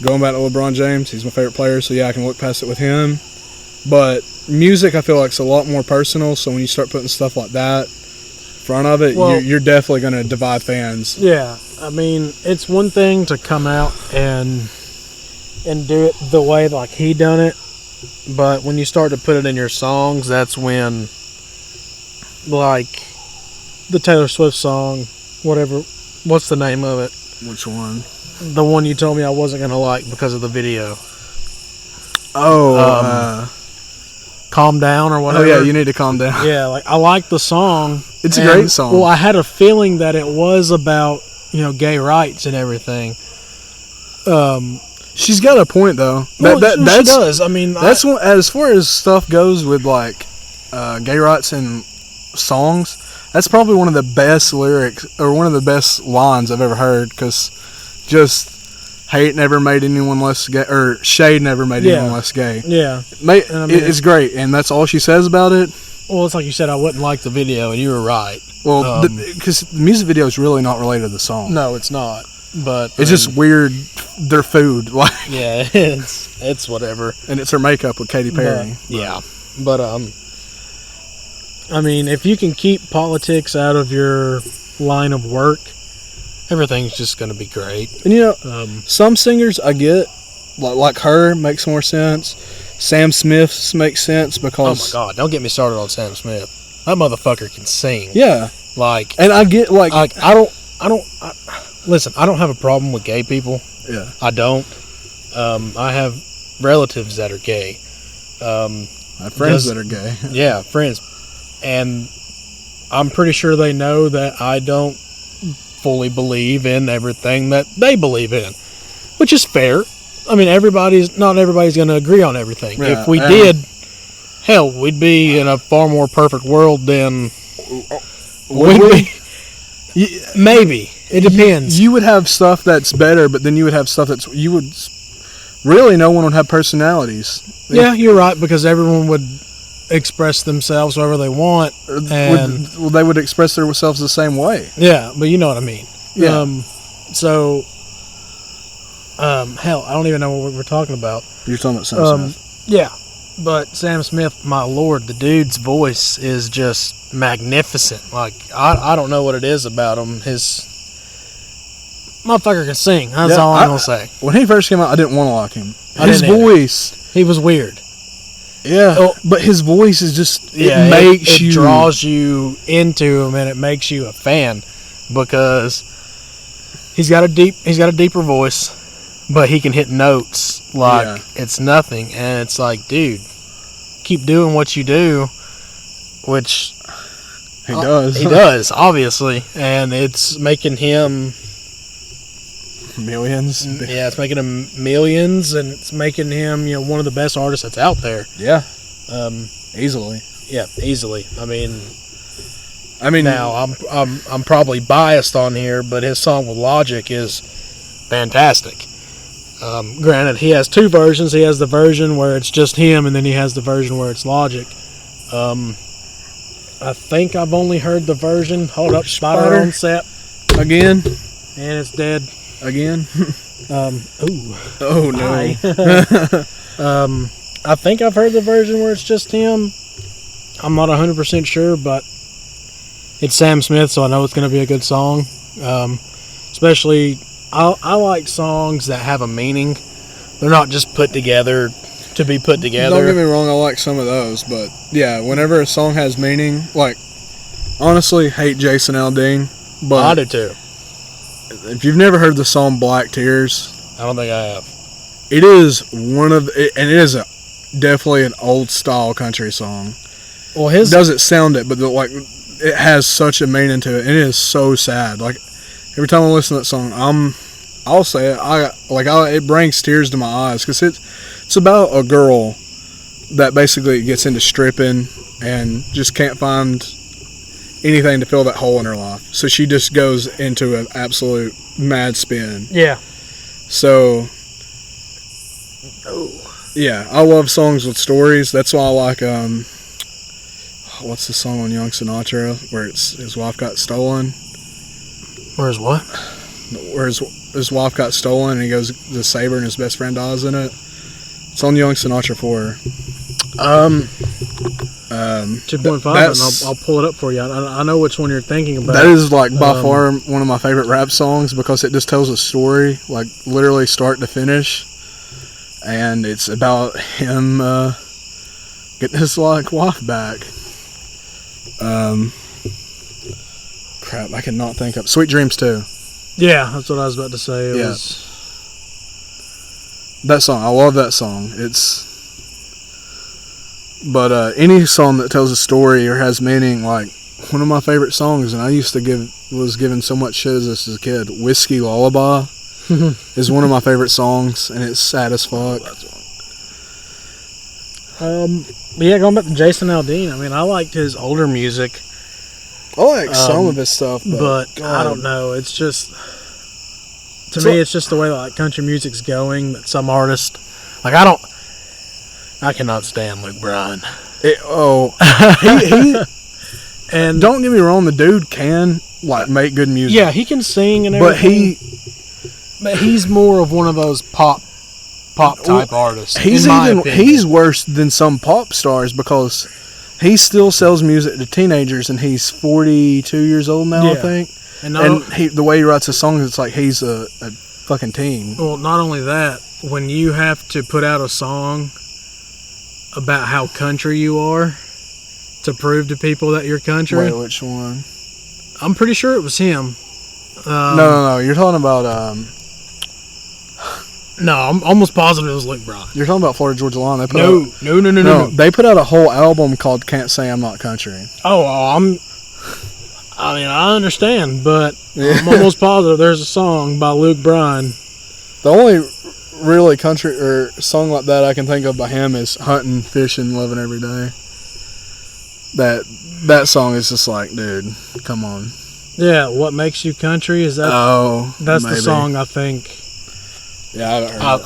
Going back to LeBron James, he's my favorite player, so yeah, I can look past it with him. But music, I feel like, is a lot more personal, so when you start putting stuff like that in front of it, you're definitely going to divide fans. Yeah, I mean, it's one thing to come out and do it the way like he done it, but when you start to put it in your songs, that's when, like, the Taylor Swift song, what's the name of it? Which one? The one you told me I wasn't going to like because of the video. Calm Down or whatever. Oh, yeah, You Need to Calm Down. Yeah, like, I like the song. It's a great song. Well, I had a feeling that it was about, gay rights and everything. She's got a point, though. She does. I mean, that's as far as stuff goes with, like, gay rights and songs, that's probably one of the best lyrics, or one of the best lines I've ever heard, because just hate never made anyone less gay, or shade never made anyone less gay. Yeah. It's great, and that's all she says about it. Well, it's like you said, I wouldn't like the video, and you were right. Well, because the music video is really not related to the song. No, it's not. But it's just weird. Their food, like, yeah, it's whatever. And it's her makeup with Katy Perry. But I mean, if you can keep politics out of your line of work, everything's just going to be great. And some singers I get, like her, makes more sense. Sam Smith's makes sense because... Oh my God, don't get me started on Sam Smith. That motherfucker can sing. Yeah. Like... And I get, like... Listen, I don't have a problem with gay people. Yeah. I don't. I have relatives that are gay. I have friends that are gay. Yeah, friends. And I'm pretty sure they know that I don't fully believe in everything that they believe in, which is fair. I mean, not everybody's going to agree on everything. Yeah, if we did, hell, we'd be in a far more perfect world than would we? Maybe. It depends. You would have stuff that's better, but then you would have stuff really no one would have personalities. Yeah, you're right, because everyone would express themselves however they want, and they would express themselves the same way. Yeah, but you know what I mean. Yeah. Hell, I don't even know what we were talking about. You're talking about Sam Smith. Yeah, but Sam Smith, my lord, the dude's voice is just magnificent. Like, I don't know what it is about him. His motherfucker can sing. That's all I'm gonna say. When he first came out, I didn't want to like him. His voice, he was weird. Yeah, but his voice is just it draws you into him, and it makes you a fan because he's got a deeper voice, but he can hit notes like it's nothing, and it's like, dude, keep doing what you do, which he does. He does, obviously, and it's making him millions. Yeah, it's making him millions, and it's making him, one of the best artists that's out there. Yeah, easily. Yeah, easily. I mean, I mean, now I'm probably biased on here, but his song with Logic is fantastic. Granted, he has two versions. He has the version where it's just him, and then he has the version where it's Logic. I think I've only heard the version. Hold up, Spider on set, again, and it's dead. again. Ooh. Oh no. Hi. I think I've heard the version where it's just him. I'm not 100% sure, but it's Sam Smith, so I know it's going to be a good song. Especially, I like songs that have a meaning. They're not just put together to be put together. Don't get me wrong, I like some of those, but yeah, whenever a song has meaning, like, honestly, hate Jason Aldean, but I do too. if you've never heard the song Black Tears, I don't think I have. it is and it is definitely an old style country song. Well, It doesn't sound it, but it has such a meaning to it, and it is so sad. Like, every time I listen to that song, I'll say it, it brings tears to my eyes, because it's about a girl that basically gets into stripping and just can't find anything to fill that hole in her life. So she just goes into an absolute mad spin. Yeah. So, yeah, I love songs with stories. That's why I like, what's the song on Young Sinatra where his wife got stolen? Where's what? Where his wife got stolen and he goes to save her and his best friend dies in it. It's on Young Sinatra 4. 2.5, and I'll pull it up for you. I know which one you're thinking about. That is like by far one of my favorite rap songs, because it just tells a story, like literally start to finish, and it's about him getting his like wife back. Crap, I cannot think of Sweet Dreams too. Yeah, that's what I was about to say. It Yeah. was That song, I love that song. But any song that tells a story or has meaning, like one of my favorite songs, and I used to was given so much shit as a kid. Whiskey Lullaby is one of my favorite songs, and it's sad as fuck. But yeah, going back to Jason Aldean, I mean, I liked his older music, I like some of his stuff, but God. I don't know. It's just, to me, it's just the way that like country music's going. That some artists, like I cannot stand Luke Bryan. He And don't get me wrong, the dude can like make good music. yeah, he can sing and but everything. But he's more of one of those pop type artists. He's in my opinion. he's worse than some pop stars, because he still sells music to teenagers, and he's 42 years old now, I Yeah. think. and The way he writes his songs, it's like he's a fucking teen. well, not only that, when you have to put out a song about how country you are to prove to people that you're country, Wait, which one? I'm pretty sure it was him. No. You're talking about No, I'm almost positive it was Luke Bryan. you're talking about Florida Georgia Line. They put No. out, they put out a whole album called "Can't Say I'm Not Country." I mean, I understand, but Yeah. I'm almost positive there's a song by Luke Bryan. The only really country or song like that I can think of by him is "Hunting, Fishing, Loving Every Day." That song is just like, dude, come on. Yeah, What Makes You Country? Is that? That's maybe. the song, I think. Yeah, I haven't heard it.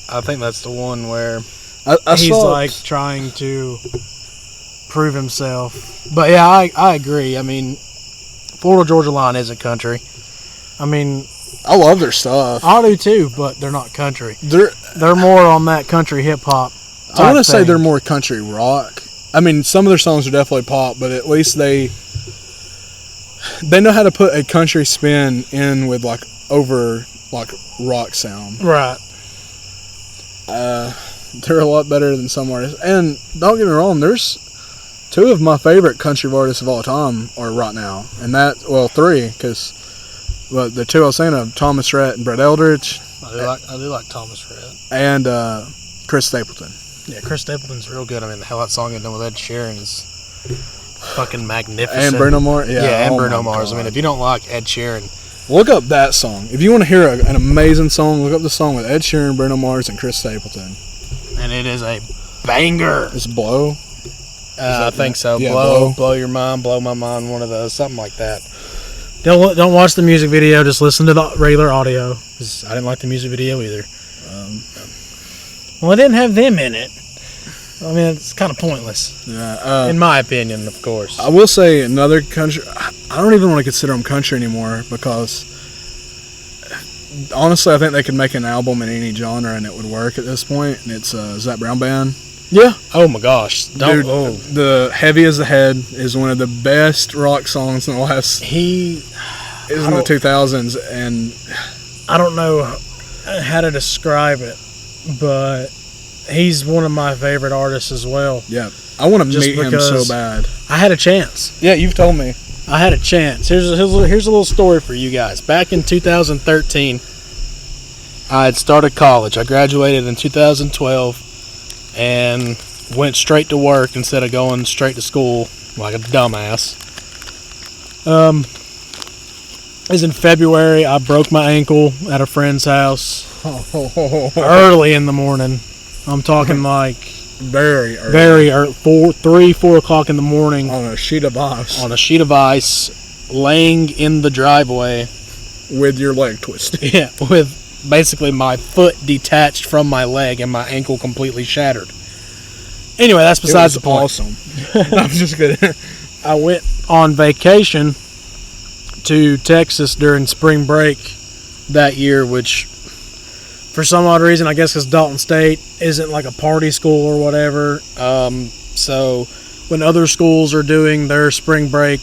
I think that's the one where I he's saw, like trying to prove himself. But yeah, I agree. I mean, Florida Georgia Line isn't country. I mean, I love their stuff. I do too, but they're not country. They're They're more on that country hip hop. I want to say they're more country rock. I mean, some of their songs are definitely pop, but at least they know how to put a country spin in with like over like rock sound. Right. They're a lot better than some artists. And don't get me wrong, there's two of my favorite country artists of all time are right now, and three, because the two I was saying of Thomas Rhett and Brett Eldridge, I do like Thomas Rhett. and Chris Stapleton. Yeah, Chris Stapleton's real good. I mean, the hell that song ended with Ed Sheeran is fucking magnificent. And Bruno Mars. Yeah, and oh Bruno my Mars. I God. mean, if you don't like Ed Sheeran, Look up that song. If you want to hear an amazing song, look up the song with Ed Sheeran, Bruno Mars, and Chris Stapleton. and it is a banger. It's Blow. I think so. Yeah, blow your mind, blow my mind. One of those, something like that. Don't watch the music video. Just listen to the regular audio. 'Cause I didn't like the music video either. Well, it didn't have them in it. I mean, it's kind of pointless, Yeah, in my opinion, of course. I will say another country. I don't even want to consider them country anymore because honestly, I think they could make an album in any genre and it would work at this point. And it's Zac Brown Band. Yeah. Oh my gosh. Dude, the Heavy as the Head is one of the best rock songs in the last. Is in the 2000s, and I don't know how to describe it, but he's one of my favorite artists as well. yeah, I want to Just meet him because- so bad. I had a chance. Yeah, you've told me. I had a chance. Here's a little story for you guys. Back in 2013, I had started college. I graduated in 2012 and went straight to work instead of going straight to school like a dumbass. It was in February. I broke my ankle at a friend's house early in the morning. I'm talking like Very early. very early, 4 o'clock in the morning. On a sheet of ice. On a sheet of ice, laying in the driveway. With your leg twisted. Yeah, with basically my foot detached from my leg and my ankle completely shattered. Anyway, that's besides the point. Awesome. I'm just kidding. I went on vacation to Texas during spring break that year, which for some odd reason, I guess because Dalton State isn't like a party school or whatever. So when other schools are doing their spring break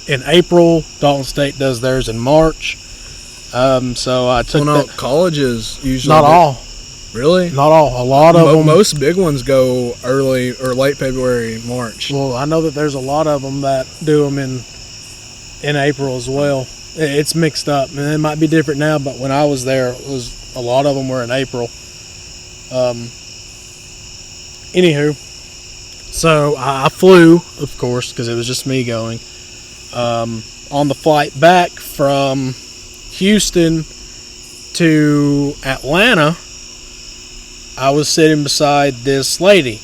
in April, Dalton State does theirs in March. So I took colleges usually. Not all. Really? Not all. A lot of them. Most big ones go early or late February, March. Well, I know that there's a lot of them that do them in April as well. It's mixed up, and it might be different now. But when I was there, it was a lot of them were in April. Anywho, so I flew, of course, because it was just me going. On the flight back from Houston to Atlanta, I was sitting beside this lady.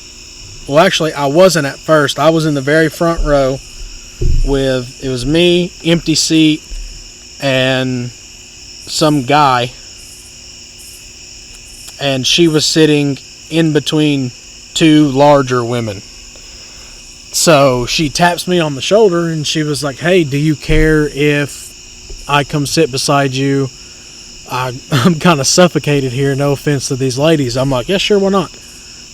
Well, actually, I wasn't at first. I was in the very front row with, it was me, empty seat, and some guy. And she was sitting in between two larger women. So she taps me on the shoulder and she was like, "Hey, do you care if I come sit beside you? I'm kind of suffocated here, no offense to these ladies." I'm like, "Yeah, sure, why not?"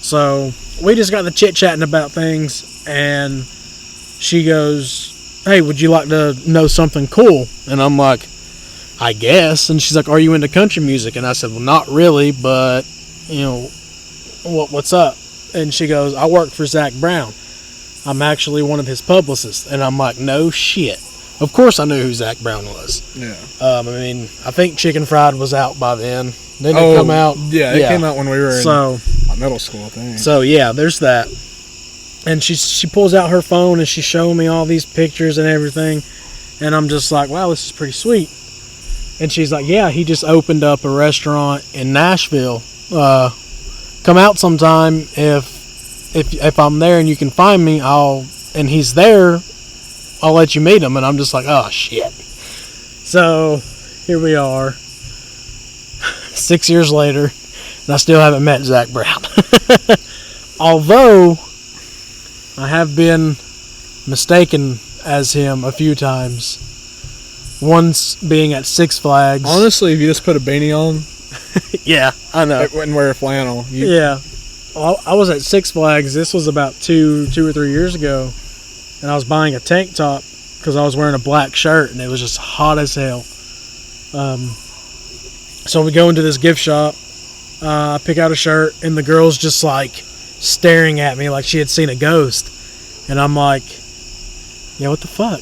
So we just got to chit-chatting about things, and she goes, "Hey, would you like to know something cool?" And I'm like, "I guess." And she's like, "Are you into country music?" And I said, "Well, not really, but, you know, what's up?" And she goes, "I work for Zac Brown. I'm actually one of his publicists." And I'm like, "No shit." Of course I knew who Zac Brown was. Yeah. I mean, I think Chicken Fried was out by then. Didn't it come out? Yeah, it came out when we were in middle school, I think. So, yeah, there's that. And she pulls out her phone and she's showing me all these pictures and everything. And I'm just like, wow, this is pretty sweet. And she's like, "Yeah, he just opened up a restaurant in Nashville. Come out sometime if I'm there and you can find me, and he's there, I'll let you meet him." And I'm just like, oh shit. So here we are, 6 years later, and I still haven't met Zac Brown. Although I have been mistaken as him a few times. Once being at Six Flags. Honestly, if you just put a beanie on, yeah, I know, and wear a flannel, yeah. Well, I was at Six Flags. This was about two or 3 years ago, and I was buying a tank top because I was wearing a black shirt, and it was just hot as hell. So we go into this gift shop. I pick out a shirt, and the girl's just like staring at me like she had seen a ghost, and I'm like, "Yeah, what the fuck?"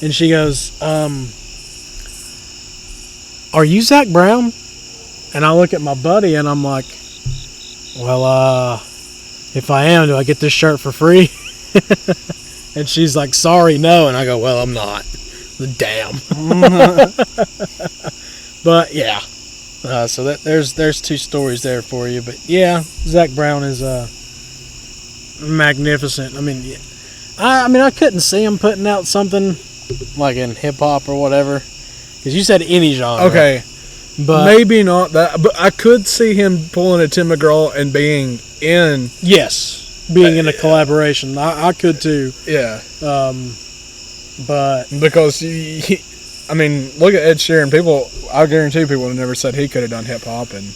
And she goes, "Are you Zac Brown?" And I look at my buddy, and I'm like, "Well, if I am, do I get this shirt for free?" And she's like, "Sorry, no." And I go, "Well, I'm not." Damn. But yeah, so there's two stories there for you. But yeah, Zac Brown is magnificent. I mean, I couldn't see him putting out something like in hip hop or whatever, because you said any genre. Okay, but maybe not that, but I could see him pulling a Tim McGraw and being in. yes, being in a collaboration, I could too. Yeah, But because I mean, look at Ed Sheeran. People, I guarantee people have never said he could have done hip hop, and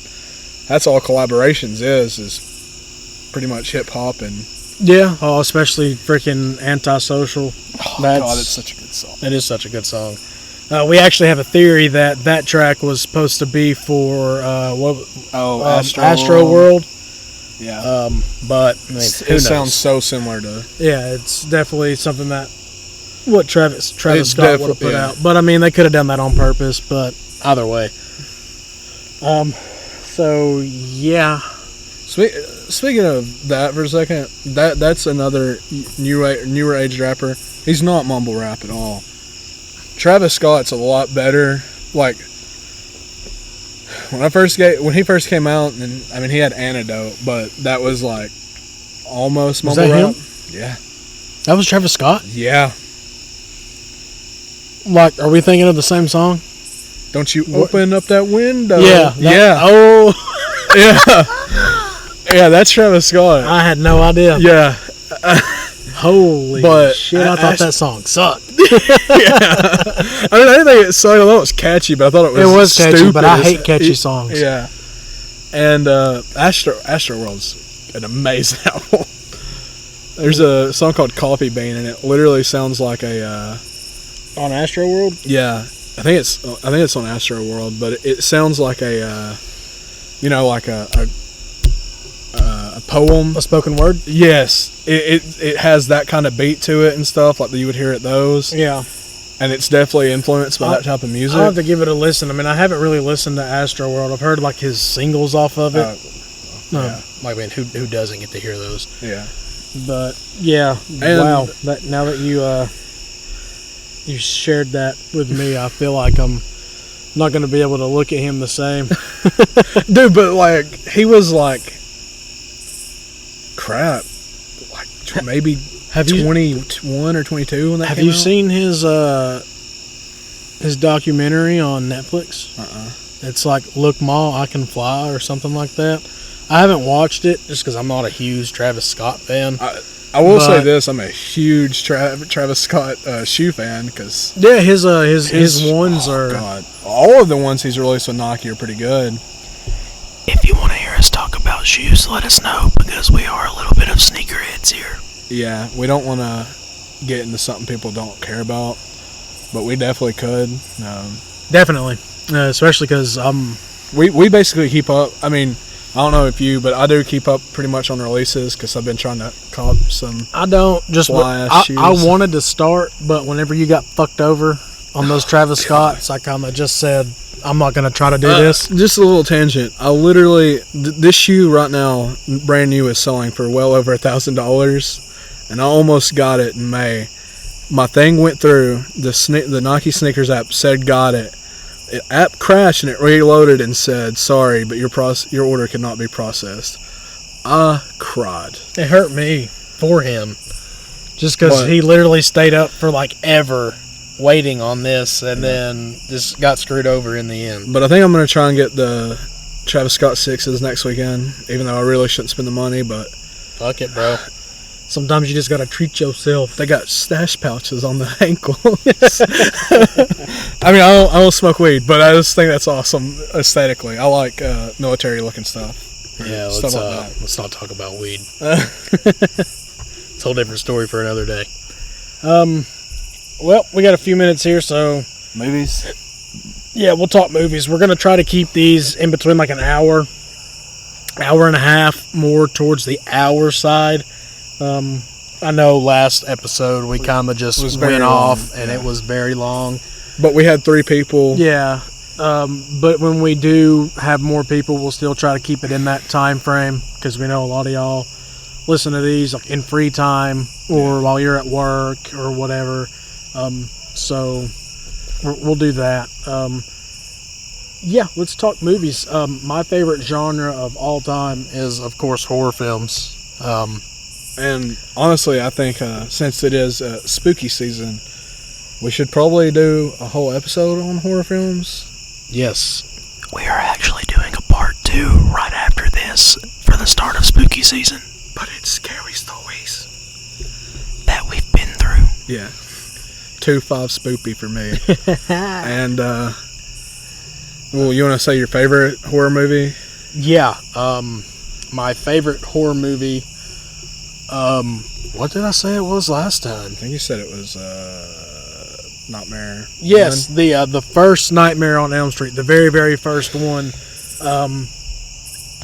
that's all collaborations is pretty much hip hop and. yeah, especially freaking Antisocial. Oh God, it's such a good song. It is such a good song. We actually have a theory that track was supposed to be for Astro World. Yeah, but I mean, who knows? sounds so similar to. Yeah, it's definitely something that what Travis It's Scott would have put yeah. out. But I mean, they could have done that on purpose. But either way, so yeah, Speaking of that for a second, that's another newer age rapper. He's not mumble rap at all. Travis Scott's a lot better. Like when he first came out, and I mean he had Antidote, but that was like almost Was mumble that rap. him? Yeah, that was Travis Scott. yeah. Like, are we thinking of the same song? Don't you open up that window? Yeah. Oh, yeah. That's Travis Scott. I had no idea. Yeah. Holy But shit! I thought that song sucked. I didn't think it sucked. I thought it was catchy, but I thought it was catchy, stupid. but I hate catchy songs. Yeah. And Astro World's an amazing album. There's a song called Coffee Bean, and it literally sounds like a On Astro World? yeah. I think it's on Astro World, but it sounds like a like a poem. A spoken word? Yes, it has that kind of beat to it and stuff like that you would hear at those. Yeah. And it's definitely influenced by that type of music. I'll have to give it a listen. I mean, I haven't really listened to Astro World. I've heard like his singles off of it. Yeah. I mean, who doesn't get to hear those? Yeah. But yeah, And- wow. Now that you shared that with me, I feel like I'm not going to be able to look at him the same. Dude, but like he was like crap. Like maybe Have you 21 or 22 when that have came you out? seen his documentary on Netflix? It's like Look Ma, I Can Fly or something like that. I haven't watched it just because I'm not a huge Travis Scott fan. I will say But- this: I'm a huge Travis Scott shoe fan because Yeah, his ones are. God, all of the ones he's released with Nike are pretty good. If you want to hear us talk about shoes, let us know because we are a little bit of sneakerheads here. Yeah, we don't want to get into something people don't care about, but we definitely could. Definitely, especially because We basically keep up. I mean, I don't know if you, but I do keep up pretty much on releases because I've been trying to cop some. I don't just. Fly-ass shoes. I wanted to start, but whenever you got fucked over on those Travis Scotts, I kind of just said I'm not going to try to do this. Just a little tangent. I literally this shoe right now, brand new, is selling for well over $1,000, and I almost got it in May. My thing went through the Nike sneakers app said got it. The app crashed and it reloaded and said sorry, but your order cannot be processed. I cried. It hurt me for him, just because What? he literally stayed up for like ever waiting on this, and then just got screwed over in the end. But I think I'm gonna try and get the Travis Scott 6s next weekend, even though I really shouldn't spend the money. But Fuck it, bro. Sometimes you just gotta treat yourself. they got stash pouches on the ankles. I mean, I don't smoke weed, but I just think that's awesome aesthetically. I like military looking stuff. Yeah, Stuff let's like that. let's not talk about weed. It's a whole different story for another day. Well, we got a few minutes here, so Movies. yeah, we'll talk movies. We're gonna try to keep these in between like an hour and a half, more towards the hour side. I know last episode we kind of just was very went long, off, and yeah. it was very long. But we had 3 people. Yeah, but when we do have more people, we'll still try to keep it in that time frame because we know a lot of y'all listen to these like in free time or while you're at work or whatever. So we'll do that. Yeah, let's talk movies. My favorite genre of all time is, of course, horror films. And honestly, I think since it is spooky season, we should probably do a whole episode on horror films. Yes. We are actually doing a part 2 right after this for the start of spooky season. But it's scary stories that we've been through. Yeah. 2-5 spoopy for me. And, well, you want to say your favorite horror movie? Yeah. My favorite horror movie. What did I say it was last time? I think you said it was Nightmare. Yes, the first Nightmare on Elm Street, the very, very first one.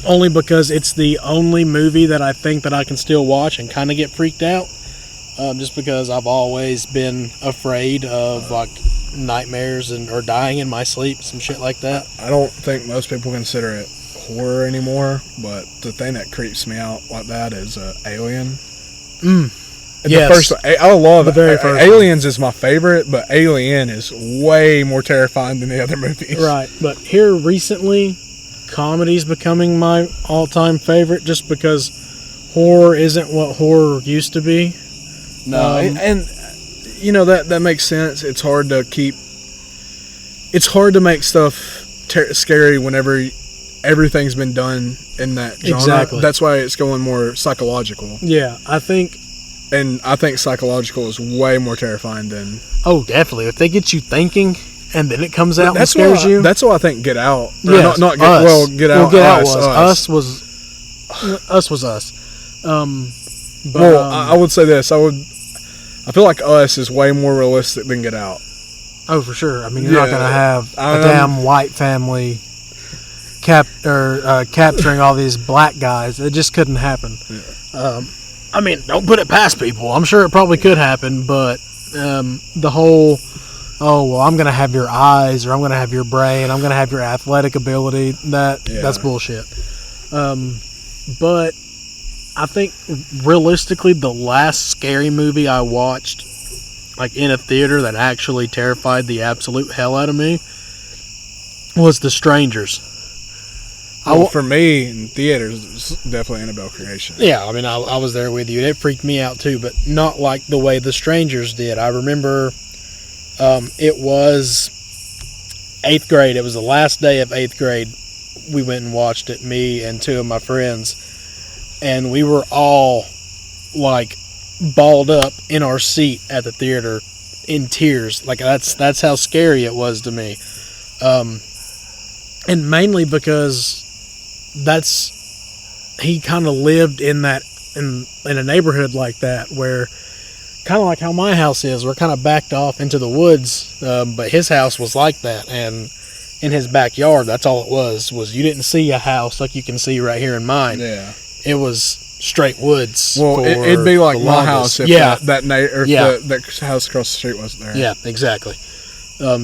Only because it's the only movie that I think that I can still watch and kind of get freaked out. Just because I've always been afraid of like nightmares or dying in my sleep, some shit like that. I don't think most people consider it horror anymore, but the thing that creeps me out like that is Alien. Yes. The first one, I love the very first Aliens is my favorite, but Alien is way more terrifying than the other movies. Right, but here recently, comedy's becoming my all-time favorite just because horror isn't what horror used to be. No, and you know that makes sense. It's hard to make stuff scary whenever everything's been done in that genre. Exactly. That's why it's going more psychological. Yeah, I think psychological is way more terrifying than. Oh, definitely. If they get you thinking and then it comes out and scares you. That's why I think Get Out. Yes, not Get Out. Well, Get Out. Well, Get Out us. was us. But, I would say this. I feel like Us is way more realistic than Get Out. Oh, for sure. I mean, you're not going to have a damn white family capturing all these black guys. It just couldn't happen. Yeah. I mean, don't put it past people. I'm sure it probably could happen, but the whole, I'm going to have your eyes, or I'm going to have your brain, I'm going to have your athletic ability, that's bullshit. But I think realistically the last scary movie I watched like in a theater that actually terrified the absolute hell out of me was The Strangers. For me, in theaters, it's definitely Annabelle Creation. Yeah, I mean, I was there with you. It freaked me out too, but not like the way The Strangers did. I remember it was 8th grade. It was the last day of 8th grade. We went and watched it, me and 2 of my friends. And we were all, like, balled up in our seat at the theater in tears. Like, that's how scary it was to me. And mainly because he kind of lived in a neighborhood like that, where kind of like how my house is, we're kind of backed off into the woods, but his house was like that, and in his backyard, that's all it was you didn't see a house like you can see right here in mine. Yeah, it was straight woods. Well, it'd be like my house if that house across the street wasn't there. Yeah, exactly.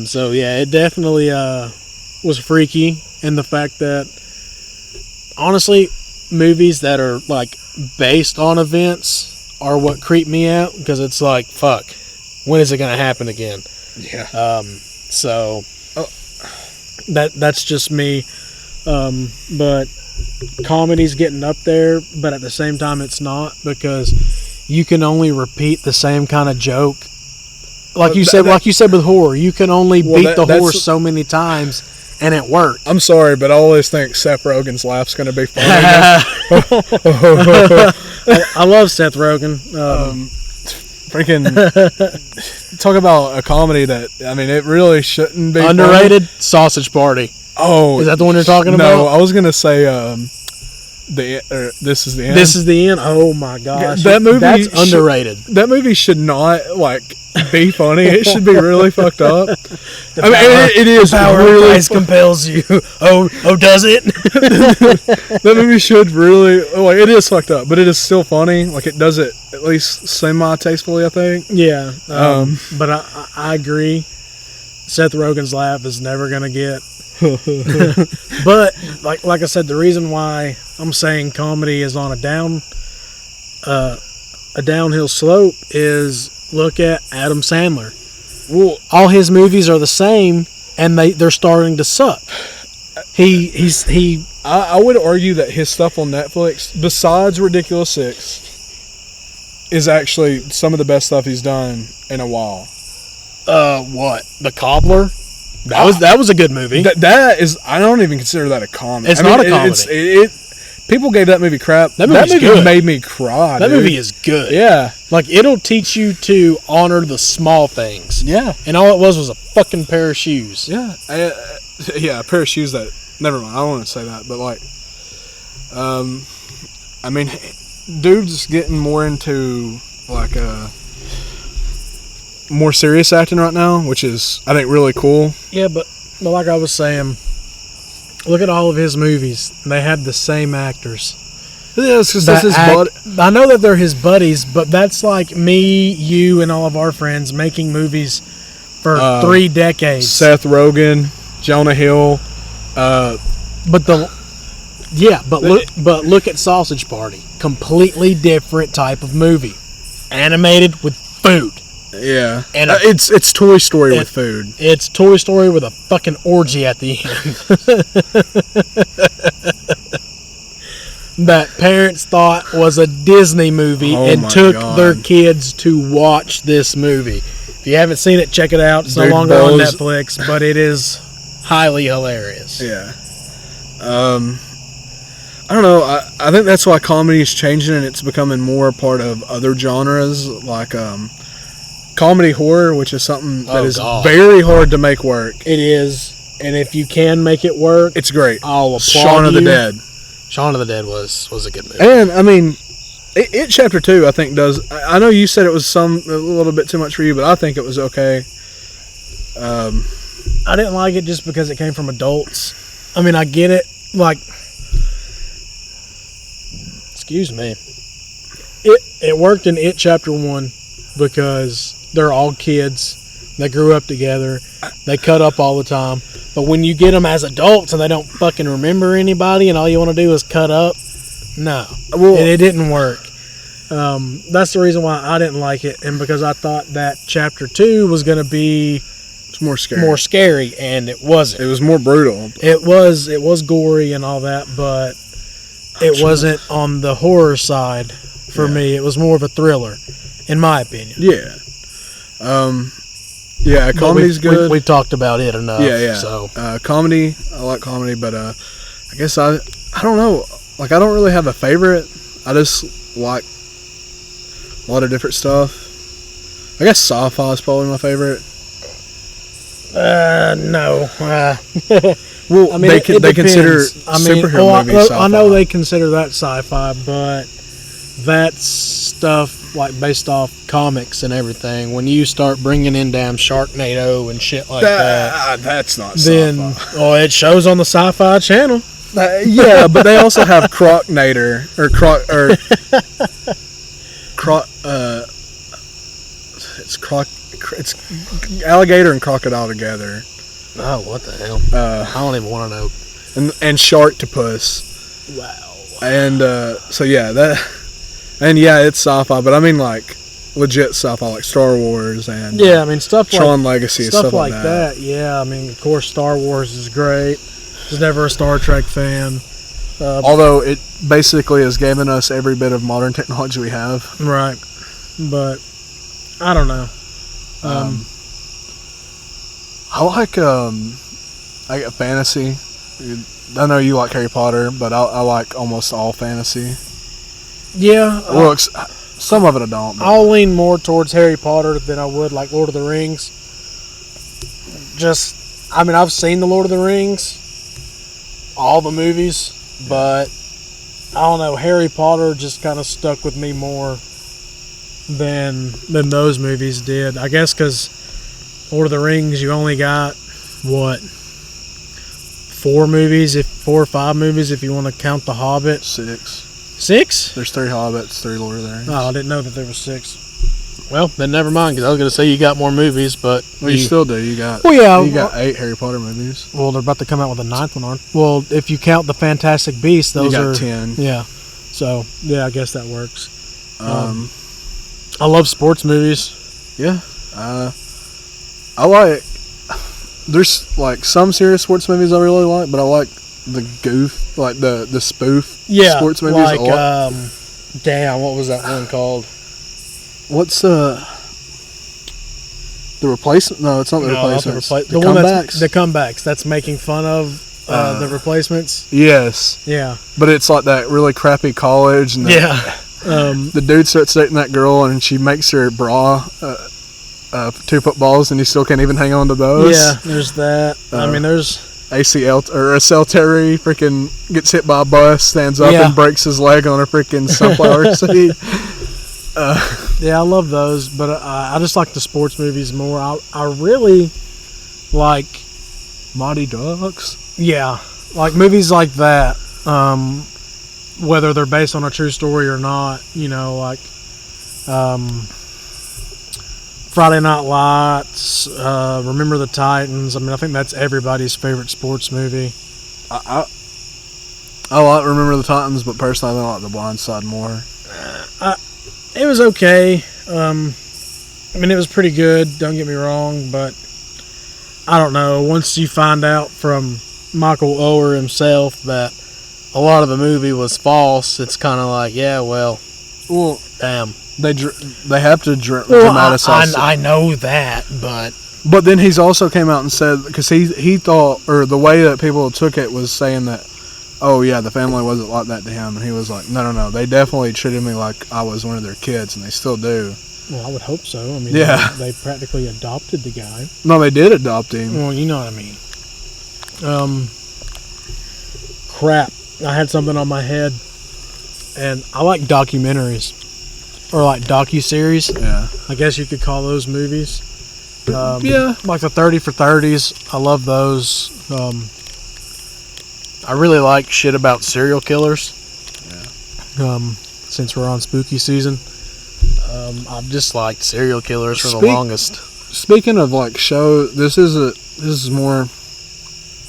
So yeah, it definitely was freaky, and the fact that honestly, movies that are like based on events are what creep me out, because it's like, fuck, when is it going to happen again? Yeah. So that's just me. But comedy's getting up there, but at the same time it's not, because you can only repeat the same kind of joke. Like you said with horror, you can only beat the horse so many times, and it worked. I'm sorry, but I always think Seth Rogen's laugh's going to be funny. I love Seth Rogen. Talk about a comedy that, I mean, it really shouldn't be underrated. funny. Sausage Party. Oh, is that the one you're talking about? No, I was going to say This Is the End. This Is the End. Oh my gosh, that's underrated. That movie should not be funny. It should be really fucked up. It is. The power of Christ compels you. Oh, does it? That movie should really, it is fucked up, but it is still funny. Like, it does it at least semi-tastefully, I think. Yeah. But I agree. Seth Rogen's laugh is never gonna get. But like I said, the reason why I'm saying comedy is on a downhill slope is, look at Adam Sandler. Well, all his movies are the same, and they're starting to suck. I would argue that his stuff on Netflix, besides Ridiculous 6, is actually some of the best stuff he's done in a while. What? The Cobbler? That was a good movie. That is, I don't even consider that a comedy. It's not a comedy. People gave that movie crap. That movie good. made me cry. That dude. movie is good. Yeah. Like, it'll teach you to honor the small things. Yeah. And all it was a fucking pair of shoes. Yeah. Yeah, a pair of shoes that, never mind, I don't want to say that, but like, I mean, dude's getting more into like more serious acting right now, which is, I think, really cool. Yeah, but like I was saying, look at all of his movies. They have the same actors. Yeah, it's 'cause that's his buddy. I know that they're his buddies, but that's like me, you, and all of our friends making movies for 3 decades. Seth Rogen, Jonah Hill. But look at Sausage Party. Completely different type of movie. Animated with food. Yeah. And it's Toy Story with food. It's Toy Story with a fucking orgy at the end. That parents thought was a Disney movie and took their kids to watch this movie. If you haven't seen it, check it out. It's no longer on Netflix, but it is highly hilarious. Yeah. I don't know. I think that's why comedy is changing and it's becoming more a part of other genres, like comedy horror, which is something that is very hard to make work. It is, and if you can make it work, it's great. I'll applaud Shaun of the Dead. Shaun of the Dead was a good movie. And I mean, it Chapter 2 I think does. I know you said it was a little bit too much for you, but I think it was okay. I didn't like it just because it came from adults. I mean, I get it. Like, excuse me. It worked in It Chapter 1 because they're all kids. They grew up together. They cut up all the time. But when you get them as adults and they don't fucking remember anybody and all you want to do is cut up, no. Well, it didn't work. That's the reason why I didn't like it. And because I thought that Chapter 2 was going to be more scary, and it wasn't. It was more brutal. It was gory and all that, but it wasn't on the horror side for me. It was more of a thriller, in my opinion. Yeah. Yeah, comedy's good. We've talked about it enough. Yeah. So comedy, I like comedy, but I guess I don't know. Like, I don't really have a favorite. I just like a lot of different stuff. I guess sci-fi is probably my favorite. No. Well, I mean, they consider superhero movies sci-fi. I know they consider that sci-fi, but that's stuff like based off comics and everything. When you start bringing in damn Sharknado and shit like that, that's not then sci-fi. It shows on the Sci-Fi Channel. Yeah, but they also have Crocnator it's alligator and crocodile together. Oh, what the hell? I don't even want to know. And Sharktopus. Wow. And so yeah, it's sci-fi, but I mean like legit sci-fi, like Star Wars and I mean stuff Tron Legacy, stuff like that. Yeah, I mean of course Star Wars is great. I was never a Star Trek fan. Although it basically has given us every bit of modern technology we have. Right. But I don't know. I like fantasy. I know you like Harry Potter, but I like almost all fantasy. Yeah. Well, some of it I don't. But I'll lean more towards Harry Potter than I would like Lord of the Rings. I've seen the Lord of the Rings, all the movies, but I don't know. Harry Potter just kind of stuck with me more than those movies did. I guess because Lord of the Rings, you only got what? 4 or 5 movies if you want to count The Hobbit. 6? There's 3 Hobbits, 3 Lord of the Rings. Oh, I didn't know that there were 6. Well, then never mind, because I was going to say you got more movies, but... Well, you still do. You got 8 Harry Potter movies. Well, they're about to come out with a 9th one, aren't they? Well, if you count the Fantastic Beasts, those you got are... 10. Yeah. So, yeah, I guess that works. I love sports movies. Yeah. I like... There's, like, some serious sports movies I really like, but I like the goof, like the spoof sports movies like, a lot. damn, what was that one called? What's the replacement? No, it's not the replacements. The one that's the comebacks. That's making fun of the replacements. Yes. Yeah. But it's like that really crappy college, and the dude starts dating that girl, and she makes her bra 2 footballs, and he still can't even hang on to those. Yeah, there's that. I mean, there's ACL Terry freaking gets hit by a bus, stands up and breaks his leg on a freaking sunflower seed. Yeah, I love those, but I just like the sports movies more. I really like Mighty Ducks. Yeah, like movies like that, whether they're based on a true story or not. You know, like Friday Night Lights, Remember the Titans. I mean, I think that's everybody's favorite sports movie. I like Remember the Titans, but personally, I like The Blind Side more. It was okay. I mean, it was pretty good. Don't get me wrong, but I don't know. Once you find out from Michael Oher himself that a lot of the movie was false, it's kind of like, yeah, well, damn. They have to dramatize. I know that, but then he's also came out and said, because he thought, or the way that people took it was saying that, oh yeah, the family wasn't like that to him, and he was like, no, they definitely treated me like I was one of their kids, and they still do. Well, I would hope so. I mean, yeah, they practically adopted the guy. No, they did adopt him. Well, you know what I mean. Crap, I had something on my head, and I like documentaries. Or like docu-series. Yeah. I guess you could call those movies. Yeah. Like the 30 for 30s. I love those. I really like shit about serial killers. Yeah. Since we're on spooky season. I've just liked serial killers for the longest. Speaking of like show, this is a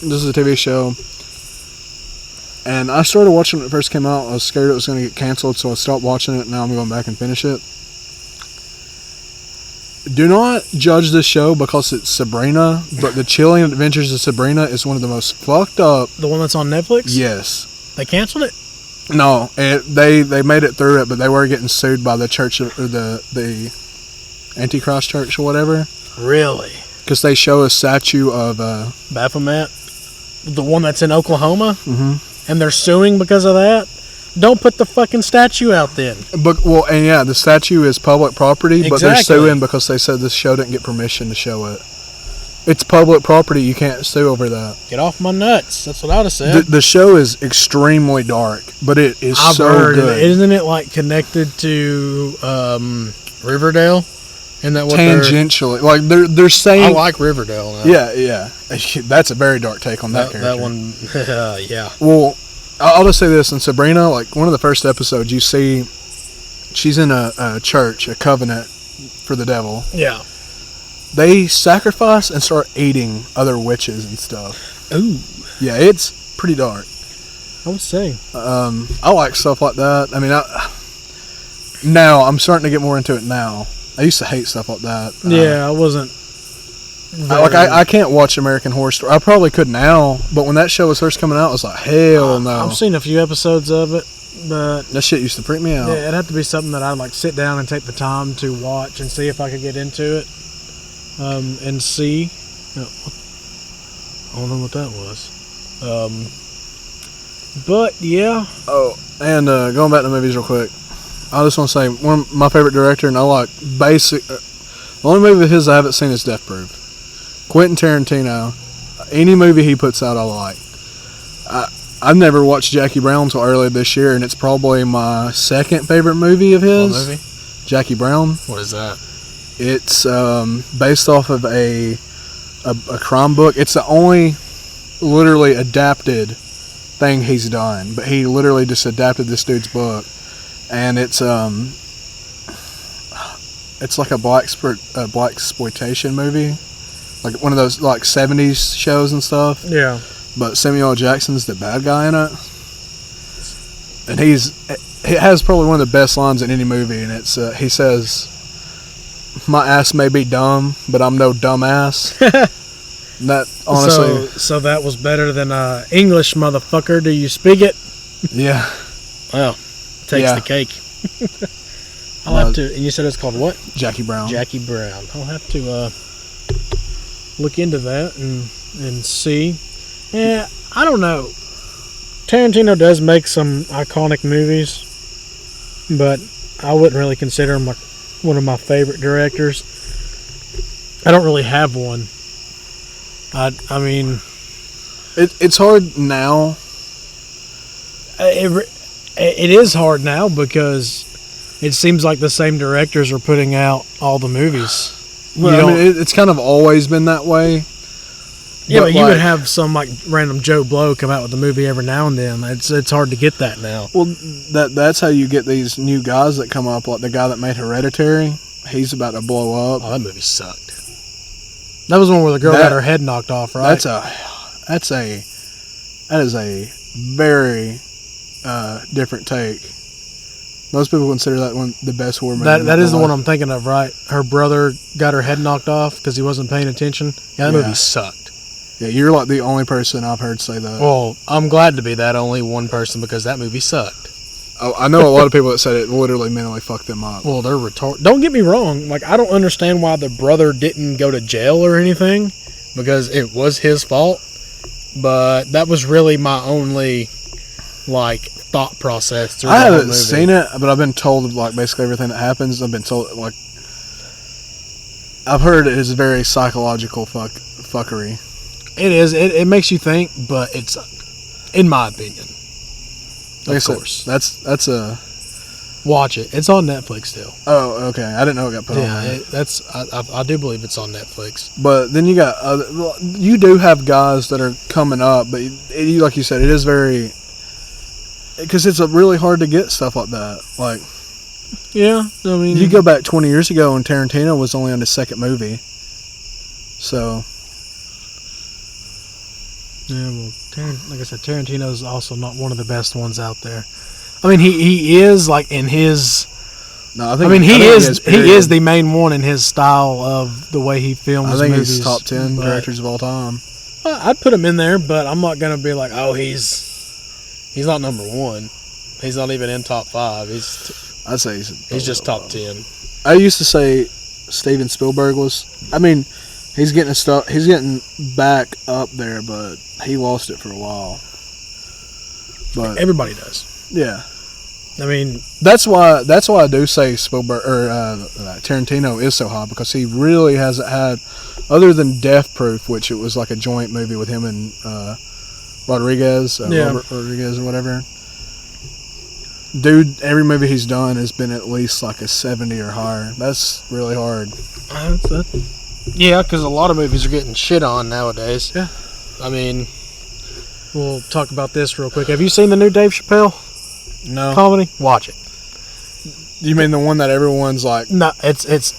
TV show. And I started watching it when it first came out. I was scared it was going to get canceled, so I stopped watching it. Now I'm going back and finish it. Do not judge this show because it's Sabrina, but The Chilling Adventures of Sabrina is one of the most fucked up. The one that's on Netflix? Yes. They canceled it? No, they made it through it, but they were getting sued by the church, or the Antichrist Church or whatever. Really? Because they show a statue of Baphomet, the one that's in Oklahoma. Mm-hmm. And they're suing because of that? Don't put the fucking statue out then. But the statue is public property, exactly. But they're suing because they said this show didn't get permission to show it. It's public property. You can't sue over that. Get off my nuts. That's what I would have said. The show is extremely dark, but it is so good. Isn't it like connected to Riverdale? Isn't that what tangentially? Like they're saying. I like Riverdale now. Yeah. That's a very dark take on that character. That one, yeah. Well, I'll just say this: in Sabrina, like one of the first episodes, you see she's in a church, a covenant for the devil. Yeah. They sacrifice and start eating other witches and stuff. Ooh. Yeah, it's pretty dark. I would say. I like stuff like that. I mean, now I'm starting to get more into it now. I used to hate stuff like that. Yeah, I wasn't. I can't watch American Horror Story. I probably could now, but when that show was first coming out, I was like, hell no. I've seen a few episodes of it, but that shit used to freak me out. Yeah, it'd have to be something that I'd like sit down and take the time to watch and see if I could get into it, and see. I don't know what that was. But yeah. Oh, and going back to movies real quick, I just want to say one of my favorite director, and I like the only movie of his I haven't seen is Death Proof. Quentin Tarantino, any movie he puts out I like. I've never watched Jackie Brown until earlier this year, and it's probably my second favorite movie of his. What movie? Jackie Brown. What is that? It's based off of a crime book. It's the only literally adapted thing he's done, but he literally just adapted this dude's book, and it's like a blaxploitation movie, like one of those like 70s shows and stuff. Yeah. But Samuel L. Jackson's the bad guy in it, and he has probably one of the best lines in any movie, and it's he says, "My ass may be dumb, but I'm no dumbass." That honestly, so that was better than English, motherfucker. Do you speak it? Yeah. Well, takes the cake. I'll have to. And you said it's called what? Jackie Brown. Jackie Brown. I'll have to look into that and see. Yeah, I don't know. Tarantino does make some iconic movies, but I wouldn't really consider him like one of my favorite directors. I don't really have one. I mean, it's hard now. It is hard now because it seems like the same directors are putting out all the movies. Well, I mean, it's kind of always been that way. Yeah, but you would have some like random Joe Blow come out with a movie every now and then. It's hard to get that now. Well, that's how you get these new guys that come up, like the guy that made Hereditary. He's about to blow up. Oh, that movie sucked. That was one where the girl got her head knocked off, right? That is a very different take. Most people consider that one the best horror movie. That is the one I'm thinking of, right? Her brother got her head knocked off because he wasn't paying attention. Yeah, that movie sucked. Yeah, you're like the only person I've heard say that. Well, I'm glad to be that only one person because that movie sucked. Oh, I know a lot of people that said it literally mentally fucked them up. Well, they're retarded. Don't get me wrong. Like, I don't understand why the brother didn't go to jail or anything because it was his fault. But that was really my only, like, thought process through the whole movie. I haven't seen it, but I've been told, like, basically everything that happens. I've been told, like, I've heard it is very psychological fuckery. It is. It makes you think, but it sucked, in my opinion. Of course. That's a... Watch it. It's on Netflix still. Oh, okay. I didn't know it got put on there. Yeah, I do believe it's on Netflix. But then you got you do have guys that are coming up, but like you said, it is very, because it's really hard to get stuff like that. Like, yeah, I mean, you go back 20 years ago and Tarantino was only on his second movie, so. Yeah, well, like I said, Tarantino's also not one of the best ones out there. I mean, he is like in his. No, I think. He is the main one in his style of the way he films. I think movies, he's top 10 directors of all time. I'd put him in there, but I'm not gonna be like, oh, he's not number one. He's not even in top 5. I'd say he's just top 10. I used to say Steven Spielberg was. I mean, he's getting back up there, but he lost it for a while. But everybody does. Yeah. I mean, that's why I do say Spielberg or Tarantino is so high, because he really hasn't had, other than Death Proof, which it was like a joint movie with him and Rodriguez, Robert Rodriguez or whatever. Dude, every movie he's done has been at least like a 70 or higher. That's really hard. Yeah, because a lot of movies are getting shit on nowadays. Yeah. I mean, we'll talk about this real quick. Have you seen the new Dave Chappelle? No. Comedy? Watch it. You mean the one that everyone's like... No, it's...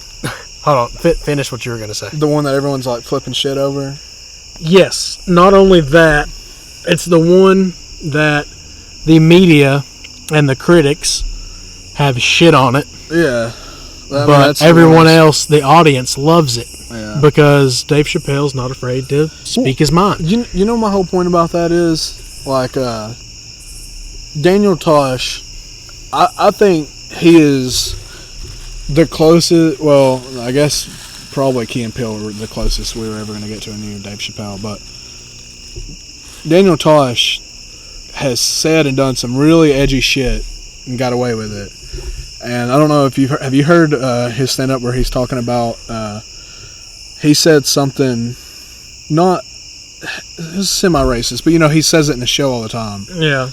Hold on. Finish what you were going to say. The one that everyone's like flipping shit over? Yes. Not only that, it's the one that the media and the critics have shit on it. Yeah. But everyone else, the audience, loves it. Yeah. Because Dave Chappelle's not afraid to speak his mind. You know my whole point about that is, like, Daniel Tosh, I think he is the closest, well, I guess probably Key and Peele were the closest we were ever going to get to a new Dave Chappelle, but Daniel Tosh has said and done some really edgy shit and got away with it. And I don't know if have you heard his stand-up where he's talking about, he said something, not, it was semi-racist, but he says it in the show all the time. Yeah.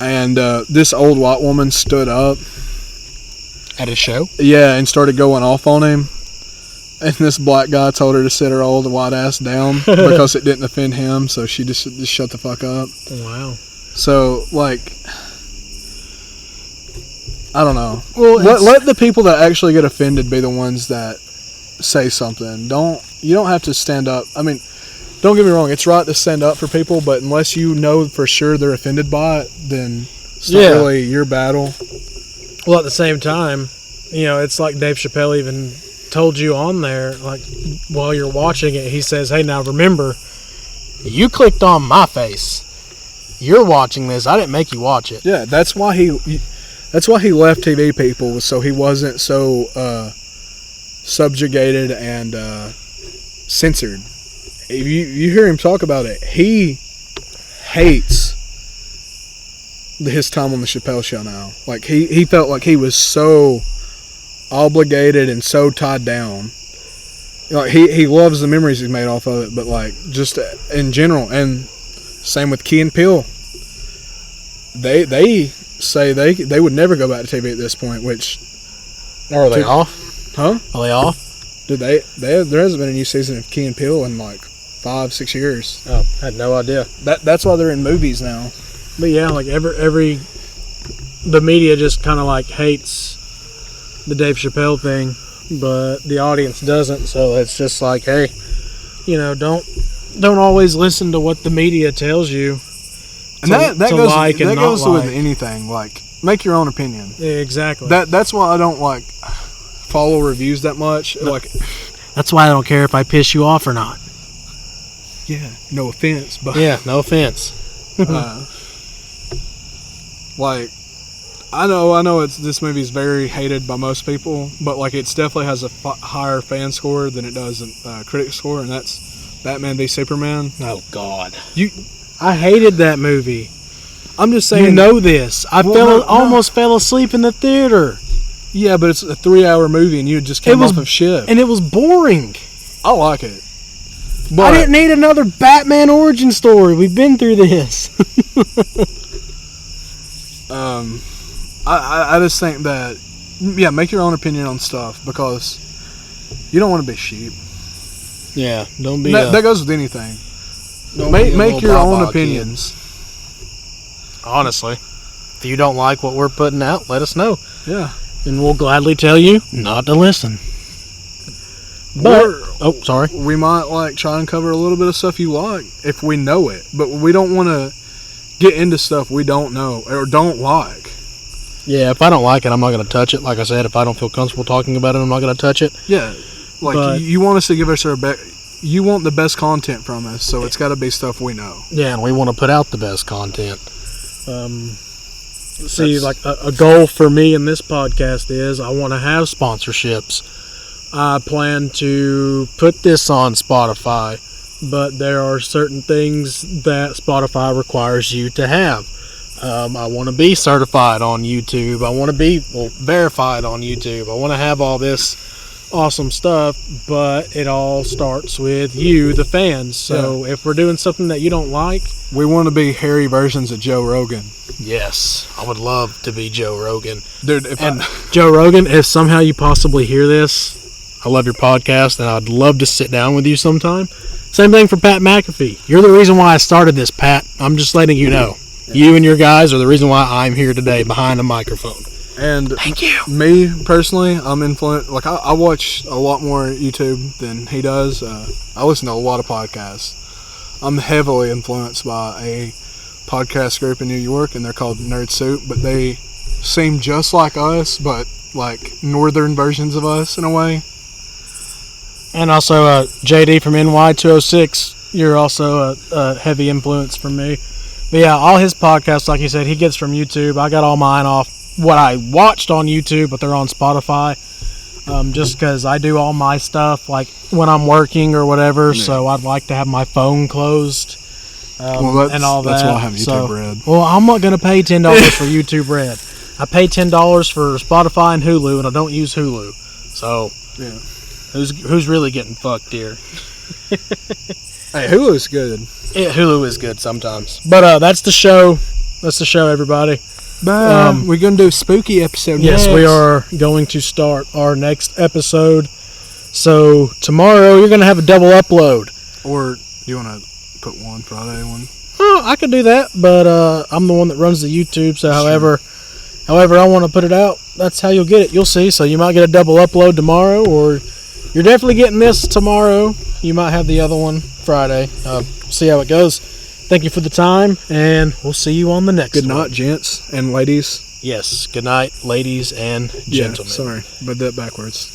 And this old white woman stood up. At his show? Yeah, and started going off on him. And this black guy told her to sit her old white ass down because it didn't offend him, so she just shut the fuck up. Wow. So, like, I don't know. Well, let the people that actually get offended be the ones that say something. You don't have to stand up. I mean, don't get me wrong, it's right to stand up for people, but unless you know for sure they're offended by it, then it's not really your battle. Well, at the same time, it's like Dave Chappelle even told you on there, like, while you're watching it, he says, hey, now remember, you clicked on my face. You're watching this. I didn't make you watch it. Yeah, that's why That's why he left TV People, was so he wasn't so subjugated and censored. If you hear him talk about it, he hates his time on the Chappelle Show now. Like he felt like he was so obligated and so tied down. Like he loves the memories he's made off of it, but like just in general, and same with Key and Peele. They say they would never go back to TV at this point. Which Are they off? Huh? Are they off? Dude, there hasn't been a new season of Key and Peele in like 5-6 years. Oh, I had no idea. That's why they're in movies now. But yeah, like the media just kind of like hates the Dave Chappelle thing, but the audience doesn't. So it's just like, hey, don't always listen to what the media tells you. And that goes with anything. Like, make your own opinion. Yeah, exactly. That's why I don't like follow reviews that much. No. Like, that's why I don't care if I piss you off or not. Yeah, no offense, but yeah, no offense. Like, I know this movie's very hated by most people, but like it's definitely has a higher fan score than it does a critic score, and that's Batman v Superman. Oh God, I hated that movie. I'm just saying. You know this. I almost fell asleep in the theater. Yeah, but it's a 3-hour movie, and you just came off of shift, and it was boring. I like it. But I didn't need another Batman origin story. We've been through this. I just think that, yeah, make your own opinion on stuff, because you don't want to be sheep. Yeah, don't be. That goes with anything. Make your own opinions. Kid. Honestly, if you don't like what we're putting out, let us know. Yeah, and we'll gladly tell you not to listen. But sorry. We might like try and cover a little bit of stuff you like if we know it, but we don't want to get into stuff we don't know or don't like. Yeah, if I don't like it, I'm not going to touch it. Like I said, if I don't feel comfortable talking about it, I'm not going to touch it. Yeah, like you want us to give us you want the best content from us, so it's got to be stuff we know. Yeah, and we want to put out the best content. Like a goal for me in this podcast is I want to have sponsorships. I plan to put this on Spotify, but there are certain things that Spotify requires you to have. I want to be certified on YouTube. I want to be verified on YouTube. I want to have all this awesome stuff, but it all starts with you, the fans. So if we're doing something that you don't like, we want to be hairy versions of Joe Rogan. Yes, I would love to be Joe Rogan. Dude, Joe Rogan, if somehow you possibly hear this, I love your podcast, and I'd love to sit down with you sometime. Same thing for Pat McAfee. You're the reason why I started this, Pat. I'm just letting you know. You and your guys are the reason why I'm here today behind a microphone. And thank you. Me, personally, I'm influenced. Like, I watch a lot more YouTube than he does. I listen to a lot of podcasts. I'm heavily influenced by a podcast group in New York, and they're called Nerd Soup, but they seem just like us, but like northern versions of us in a way. And also JD from NY206, you're also a heavy influence from me. But yeah, all his podcasts, like you said, he gets from YouTube. I got all mine off what I watched on YouTube, but they're on Spotify. Just because I do all my stuff like when I'm working or whatever, so I'd like to have my phone closed and all that. That's why I have YouTube Red. Well, I'm not going to pay $10 for YouTube Red. I pay $10 for Spotify and Hulu, and I don't use Hulu. So yeah. Who's really getting fucked here? Hey, Hulu's good. Yeah, Hulu is good sometimes. But that's the show. That's the show, everybody. We're going to do a spooky episode next. Yes, we are going to start our next episode. So tomorrow you're going to have a double upload. Or do you want to put one Friday one? Oh, I could do that, but I'm the one that runs the YouTube, so however I want to put it out, that's how you'll get it. You'll see. So you might get a double upload tomorrow, or you're definitely getting this tomorrow. You might have the other one Friday. See how it goes. Thank you for the time, and we'll see you on the next one. Good night, gents and ladies. Yes, good night, ladies and gentlemen. Yeah, sorry, but that backwards.